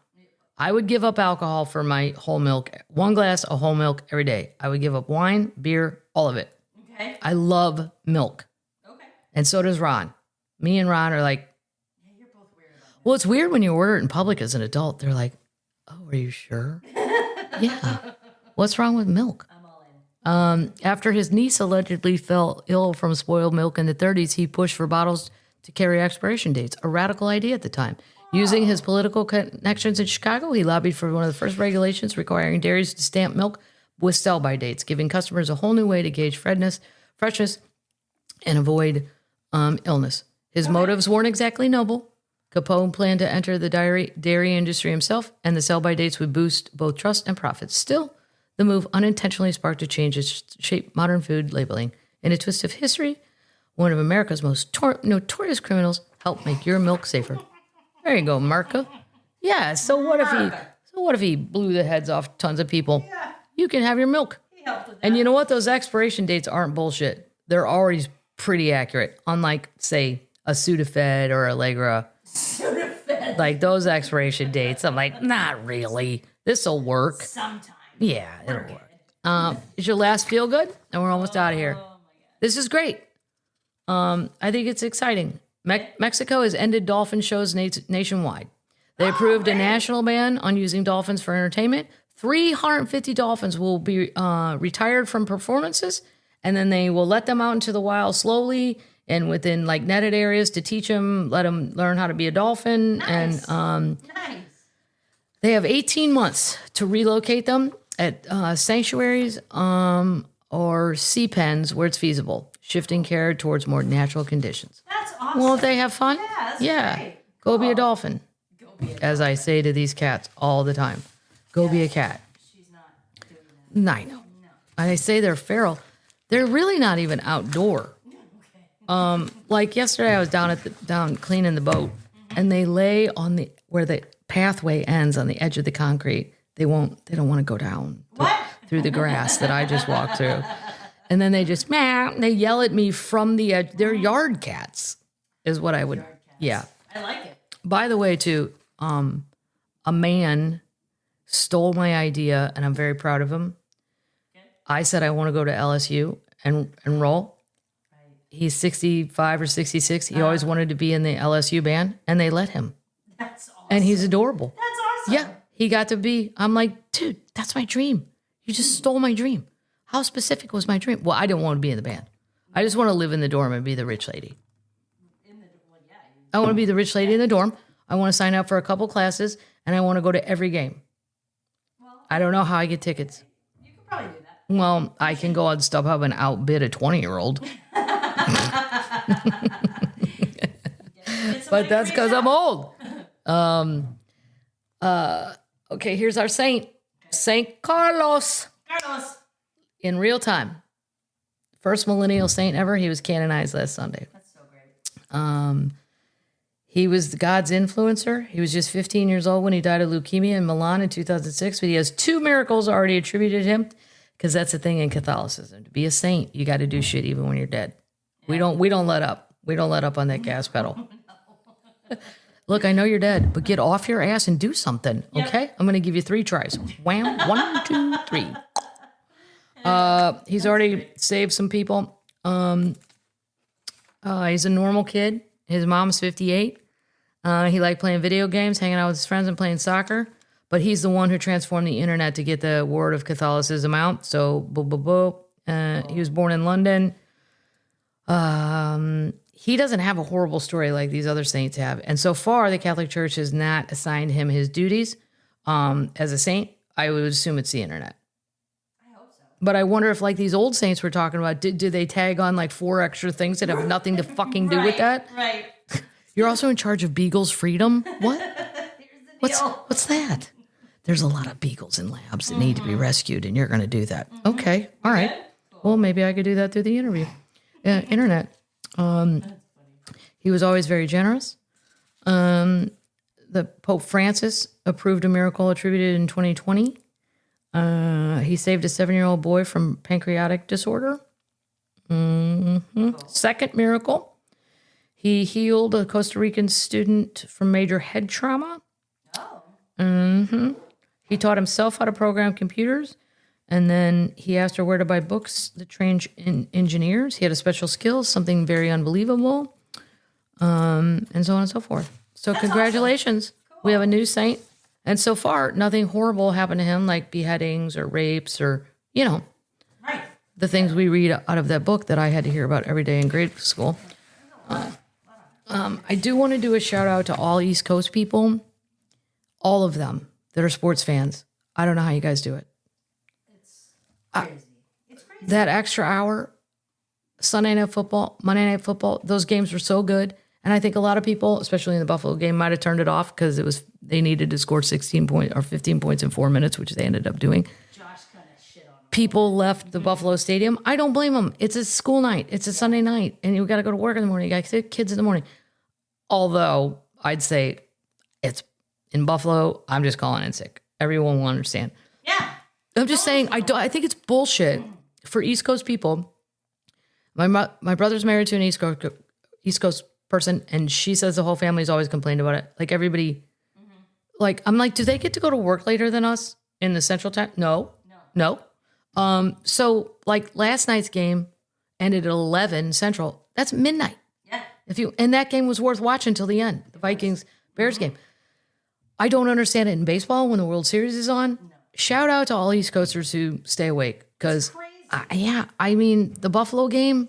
Speaker 1: I would give up alcohol for my whole milk. 1 glass of whole milk every day. I would give up wine, beer, all of it.
Speaker 2: Okay.
Speaker 1: I love milk.
Speaker 2: Okay.
Speaker 1: And so does Ron. Me and Ron are like,
Speaker 2: yeah, you're both weird about that.
Speaker 1: well, it's weird when you order it in public as an adult. They're like, oh, are you sure? Yeah. What's wrong with milk?
Speaker 2: I'm all in.
Speaker 1: After his niece allegedly fell ill from spoiled milk in the 30s, he pushed for bottles to carry expiration dates, a radical idea at the time. Using his political connections in Chicago, he lobbied for one of the first regulations requiring dairies to stamp milk with sell-by dates, giving customers a whole new way to gauge freshness, and avoid illness. His motives weren't exactly noble. Capone planned to enter the dairy industry himself, and the sell-by dates would boost both trust and profits. Still, the move unintentionally sparked a change that shaped modern food labeling. In a twist of history, one of America's most notorious criminals helped make your milk safer. There you go, Marca. Yeah, so what if he blew the heads off tons of people?
Speaker 2: Yeah.
Speaker 1: You can have your milk.
Speaker 2: He helped with that.
Speaker 1: And you know what? Those expiration dates aren't bullshit. They're already pretty accurate, unlike, say, a Sudafed or Allegra.
Speaker 2: Sudafed.
Speaker 1: Like those expiration dates, I'm like, not really. This'll work.
Speaker 2: Sometime.
Speaker 1: Yeah, it'll work. Is your last feel good? And we're almost out of here.
Speaker 2: Oh my God.
Speaker 1: This is great. I think it's exciting. Mexico has ended dolphin shows nationwide. They approved a national ban on using dolphins for entertainment. 350 dolphins will be retired from performances, and then they will let them out into the wild slowly and within like netted areas to teach them, let them learn how to be a dolphin.
Speaker 2: Nice.
Speaker 1: And
Speaker 2: Nice.
Speaker 1: they have 18 months to relocate them at sanctuaries or sea pens where it's feasible, shifting care towards more natural conditions.
Speaker 2: That's awesome.
Speaker 1: Won't they have fun?
Speaker 2: Yeah, that's great.
Speaker 1: Go be a
Speaker 2: Cool.
Speaker 1: dolphin,
Speaker 2: Go be a
Speaker 1: as I say to these cats all the time. Go be a cat.
Speaker 2: She's not doing that.
Speaker 1: I know. And I say they're feral. They're really not even outdoor. Like yesterday, I was down cleaning the boat, and they lay on where the pathway ends on the edge of the concrete. They don't want to go down through the grass that I just walked through. And then they just, they yell at me from the edge. They're yard cats, is what I would.
Speaker 2: Yard
Speaker 1: Yeah.
Speaker 2: I like it.
Speaker 1: By the way, too, a man stole my idea, and I'm very proud of him.
Speaker 2: Okay.
Speaker 1: I said I want to go to LSU and enroll.
Speaker 2: Right.
Speaker 1: He's 65 or 66. He always wanted to be in the LSU band, and they let him.
Speaker 2: That's awesome.
Speaker 1: And he's adorable.
Speaker 2: That's awesome.
Speaker 1: Yeah, he got to be. I'm like, dude, that's my dream. You just stole my dream. How specific was my dream? Well, I didn't want to be in the band. I just want to live in the dorm and be the rich lady. I want to be the rich lady in the dorm. I want to sign up for a couple classes, and I want to go to every game.
Speaker 2: Well,
Speaker 1: I don't know how I get tickets.
Speaker 2: you could probably do that.
Speaker 1: Well, I can go on StubHub and outbid a 20-year-old. But that's because I'm old. Okay, here's our saint. Saint Carlos.
Speaker 2: Carlos.
Speaker 1: In real time. First millennial saint ever. He was canonized last Sunday.
Speaker 2: That's so great.
Speaker 1: He was God's influencer. He was just 15 years old when he died of leukemia in Milan in 2006. But he has 2 miracles already attributed to him, because that's the thing in Catholicism. To be a saint, you got to do shit even when you're dead. Yeah. We don't let up. We don't let up on that gas pedal. No. Look, I know you're dead, but get off your ass and do something, okay? Yep. I'm going to give you 3 tries. Wham, 1, 2, 3. He's already saved some people. He's a normal kid. His mom's 58. He liked playing video games, hanging out with his friends, and playing soccer. But he's the one who transformed the internet to get the word of Catholicism out. So, he was born in London. He doesn't have a horrible story like these other saints have. And so far, the Catholic Church has not assigned him his duties as a saint. I would assume it's the internet.
Speaker 2: I hope so.
Speaker 1: But I wonder if, like these old saints we're talking about, do they tag on like 4 extra things that have nothing to fucking do with that?
Speaker 2: Right.
Speaker 1: You're also in charge of Beagle's freedom? What?
Speaker 2: Here's the deal.
Speaker 1: What's that? There's a lot of beagles in labs that need to be rescued, and you're going to do that. Okay. All right.
Speaker 2: Cool.
Speaker 1: Well, maybe I could do that through the internet. He was always very generous. The Pope Francis approved a miracle attributed in 2020. He saved a 7-year-old boy from pancreatic disorder. Cool. Second miracle. He healed a Costa Rican student from major head trauma.
Speaker 2: Oh.
Speaker 1: He taught himself how to program computers, and then he asked her where to buy books that train engineers. He had a special skill, something very unbelievable, and so on and so forth. So that's congratulations. Awesome. Cool. We have a new saint, and so far, nothing horrible happened to him, like beheadings or rapes or,
Speaker 2: right.
Speaker 1: The things we read out of that book that I had to hear about every day in grade school. I do want to do a shout out to all East Coast people, all of them that are sports fans. I don't know how you guys do it.
Speaker 2: It's crazy. It's crazy.
Speaker 1: That extra hour, Sunday Night Football, Monday Night Football, those games were so good. And I think a lot of people, especially in the Buffalo game, might have turned it off because they needed to score 16 points or 15 points in 4 minutes, which they ended up doing.
Speaker 2: Josh kind of shit on them.
Speaker 1: People left the Buffalo Stadium. I don't blame them. It's a school night. It's a Sunday night. And you got to go to work in the morning. You got kids in the morning. Although I'd say it's in Buffalo, I'm just calling in sick. Everyone will understand.
Speaker 2: Yeah.
Speaker 1: I'm just saying, I think it's bullshit for East Coast people. My brother's married to an East Coast person, and she says the whole family's always complained about it. Like everybody, like, I'm like, do they get to go to work later than us in the Central Time? No. So like last night's game ended at 11 Central. That's midnight.
Speaker 2: Yeah.
Speaker 1: And that game was worth watching till the end. The Vikings-Bears game. I don't understand it in baseball when the World Series is on. No. Shout out to all East Coasters who stay awake. Because, I mean, the Buffalo game,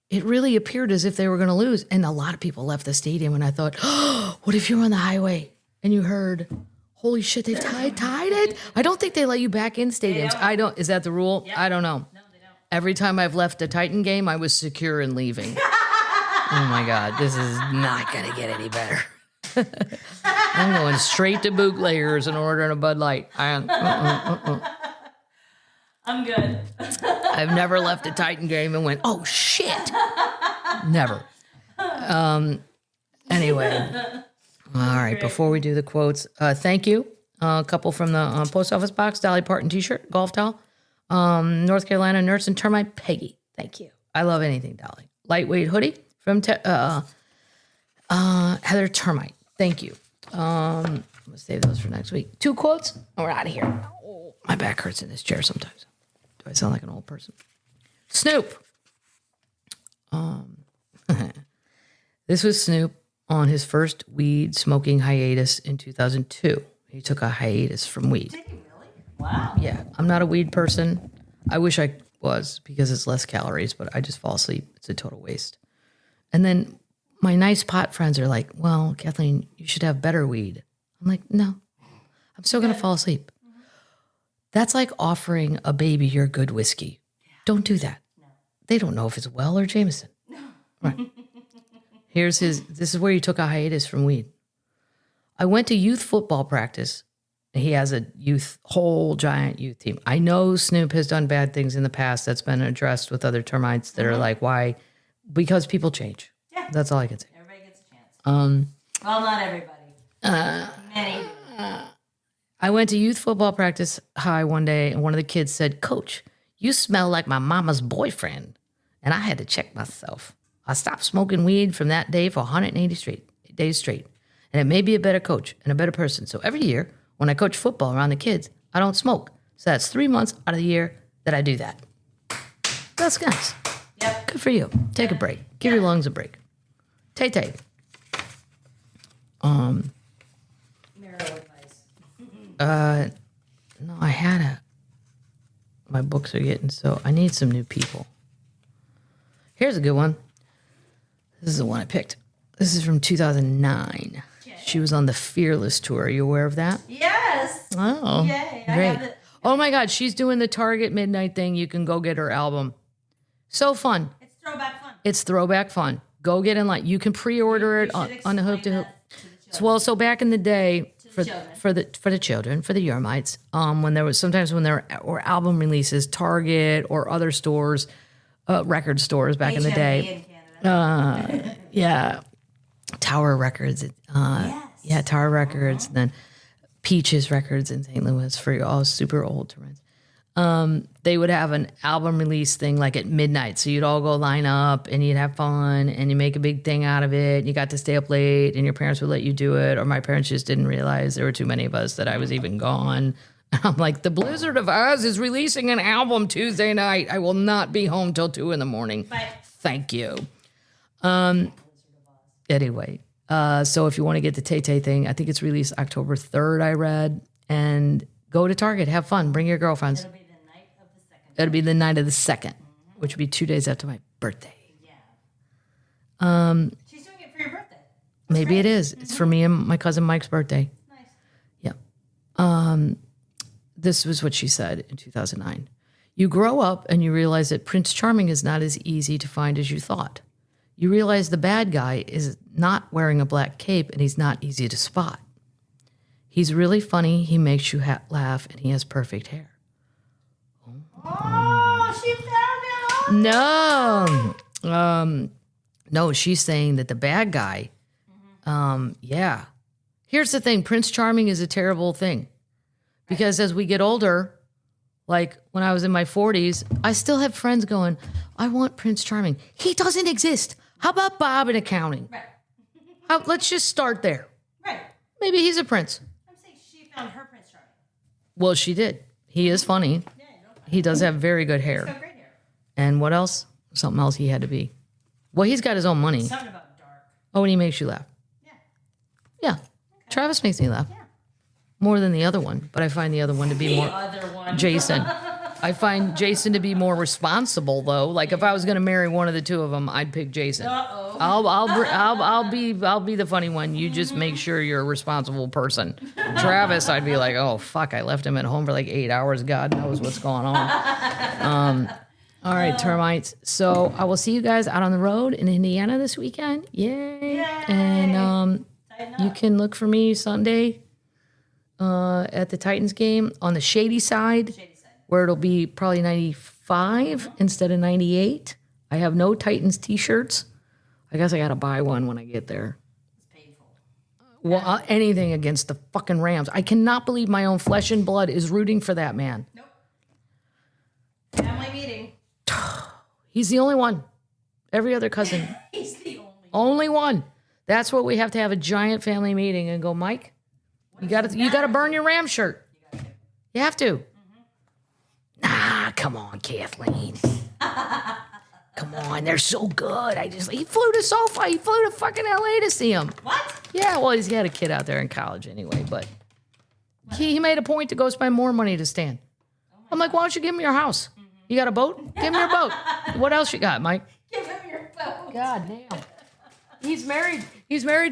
Speaker 1: it really appeared as if they were going to lose. And a lot of people left the stadium. And I thought, oh, what if you're on the highway and you heard, holy shit, they've tied it? I don't think they let you back in stadiums. Is that the rule? Yep. I don't know.
Speaker 2: No, they don't.
Speaker 1: Every time I've left a Titan game, I was secure in leaving. Oh, my God. This is not going to get any better. I'm going straight to bootleggers and ordering a Bud Light.
Speaker 2: I'm good.
Speaker 1: I've never left a Titan game and went, oh, shit. Never. Anyway. All right. Great. Before we do the quotes, thank you. A couple from the post office box, Dolly Parton t-shirt, golf towel. North Carolina Nurse and Termite, Peggy. Thank you. I love anything, Dolly. Lightweight hoodie from Heather Termite. Thank you. I'm gonna save those for next week. 2 quotes, and we're out of here. Oh, my back hurts in this chair sometimes. Do I sound like an old person? Snoop. This was Snoop on his first weed smoking hiatus in 2002. He took a hiatus from weed.
Speaker 2: Did you really? Wow.
Speaker 1: Yeah, I'm not a weed person. I wish I was because it's less calories, but I just fall asleep. It's a total waste. And then my nice pot friends are like, well, Kathleen, you should have better weed. I'm like, no, I'm still going to fall asleep. Mm-hmm. That's like offering a baby your good whiskey. Yeah. Don't do that. No. They don't know if it's well or Jameson. No. Right. This is where he took a hiatus from weed. I went to youth football practice. He has a whole giant youth team. I know Snoop has done bad things in the past that's been addressed with other termites that are like, why? Because people change. Yeah. That's all I can say.
Speaker 2: Everybody gets a chance. Well, not everybody. Many.
Speaker 1: I went to youth football practice one day, and one of the kids said, Coach, you smell like my mama's boyfriend. And I had to check myself. I stopped smoking weed from that day for 180 days straight. And it made me a better coach and a better person. So every year, when I coach football around the kids, I don't smoke. So that's 3 months out of the year that I do that. That's nice.
Speaker 2: Yep.
Speaker 1: Good for you. Take a break. Give your lungs a break. Tay-Tay.
Speaker 2: Marital advice.
Speaker 1: No, my books are getting I need some new people. Here's a good one. This is the one I picked. This is from 2009. Okay. She was on the Fearless tour. Are you aware of that?
Speaker 2: Yes.
Speaker 1: Oh,
Speaker 2: yay.
Speaker 1: Great. Oh my God, she's doing the Target midnight thing. You can go get her album. So fun.
Speaker 2: It's throwback fun.
Speaker 1: It's throwback fun. Go get in line. You can pre-order it on the Hoop to Hoop. So back in the day, for the children, for the Yermites, when there were album releases, Target or other stores, record stores back in the day.
Speaker 2: In Canada.
Speaker 1: Yeah, Tower Records.
Speaker 2: Yes.
Speaker 1: Yeah, Tower Records, and then Peaches Records in St. Louis for all super old termites. They would have an album release thing like at midnight. So you'd all go line up and you'd have fun and you make a big thing out of it. You got to stay up late and your parents would let you do it. Or my parents just didn't realize there were too many of us that I was even gone. And I'm like, the Blizzard of Oz is releasing an album Tuesday night. I will not be home till 2 a.m.
Speaker 2: Bye.
Speaker 1: Thank you. Anyway, so if you want to get the Tay-Tay thing, I think it's released October 3rd, I read. And go to Target, have fun, bring your girlfriends.
Speaker 2: It'll be the night of the 2nd.
Speaker 1: It'll be the night of the 2nd, which would be 2 days after my birthday.
Speaker 2: Yeah. She's doing it for your birthday.
Speaker 1: Maybe it is. It's for me and my cousin Mike's birthday.
Speaker 2: Nice.
Speaker 1: Yeah. This was what she said in 2009. You grow up and you realize that Prince Charming is not as easy to find as you thought. You realize the bad guy is not wearing a black cape and he's not easy to spot. He's really funny, he makes you laugh, and he has perfect hair.
Speaker 2: Oh, she found out.
Speaker 1: No, she's saying that the bad guy, yeah. Here's the thing, Prince Charming is a terrible thing. Because as we get older, like when I was in my 40s, I still have friends going, I want Prince Charming. He doesn't exist. How about Bob in accounting?
Speaker 2: Right.
Speaker 1: Let's just start there.
Speaker 2: Right.
Speaker 1: Maybe he's a prince.
Speaker 2: I'm saying she found her Prince Charming.
Speaker 1: Well, she did. He is funny.
Speaker 2: Yeah,
Speaker 1: he does have very good hair.
Speaker 2: He's got great hair.
Speaker 1: And what else? Something else he had to be. Well, he's got his own money.
Speaker 2: Something about dark.
Speaker 1: Oh, and he makes you laugh.
Speaker 2: Yeah.
Speaker 1: Yeah. Okay. Travis makes me laugh.
Speaker 2: Yeah.
Speaker 1: More than the other one, but I find the other one to be more.
Speaker 2: The other one.
Speaker 1: Jason. I find Jason to be more responsible, though. Like if I was going to marry one of the two of them, I'd pick Jason.
Speaker 2: Uh-oh.
Speaker 1: I'll be the funny one. You just make sure you're a responsible person. Travis, I'd be like, oh fuck, I left him at home for like 8 hours. God knows what's going on. All right, termites. So I will see you guys out on the road in Indiana this weekend. Yay! And you can look for me Sunday at the Titans game on the shady side. Where it'll be probably 95 instead of 98. I have no Titans t-shirts. I guess I got to buy one when I get there.
Speaker 2: It's painful.
Speaker 1: Well, anything against the fucking Rams. I cannot believe my own flesh and blood is rooting for that man.
Speaker 2: Nope. Family meeting.
Speaker 1: He's the only one. Every other cousin.
Speaker 2: He's the only
Speaker 1: Only one. That's what we have to have a giant family meeting and go, Mike, you gotta burn your Ram shirt. You have to. Nah, come on, Kathleen. Come on, they're so good. He flew to SoFi. He flew to fucking LA to see him.
Speaker 2: What?
Speaker 1: Yeah, well, he's got a kid out there in college anyway, but he made a point to go spend more money to Stan. I'm like, why don't you give him your house? You got a boat? Give him your boat. What else you got, Mike?
Speaker 2: Give him your boat.
Speaker 1: God damn. He's married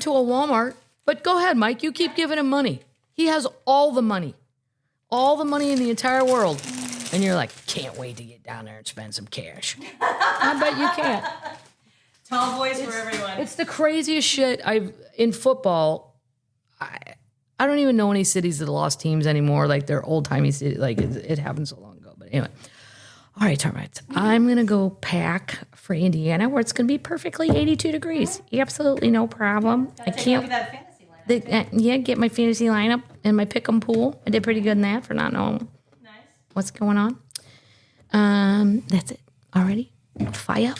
Speaker 1: to a Walmart, but go ahead, Mike. You keep giving him money. He has all the money in the entire world. And you're like, can't wait to get down there and spend some cash. I bet you can't.
Speaker 2: Tall boys for everyone.
Speaker 1: It's the craziest shit in football. I don't even know any cities that lost teams anymore. Like they're old timey cities. Like it happened so long ago. But anyway, all right, termites. I'm gonna go pack for Indiana, where it's gonna be perfectly 82 degrees. Absolutely no problem. I can't.
Speaker 2: That fantasy lineup.
Speaker 1: Get my fantasy lineup and my pick'em pool. I did pretty good in that for not knowing what's going on. That's it. Already. Fire.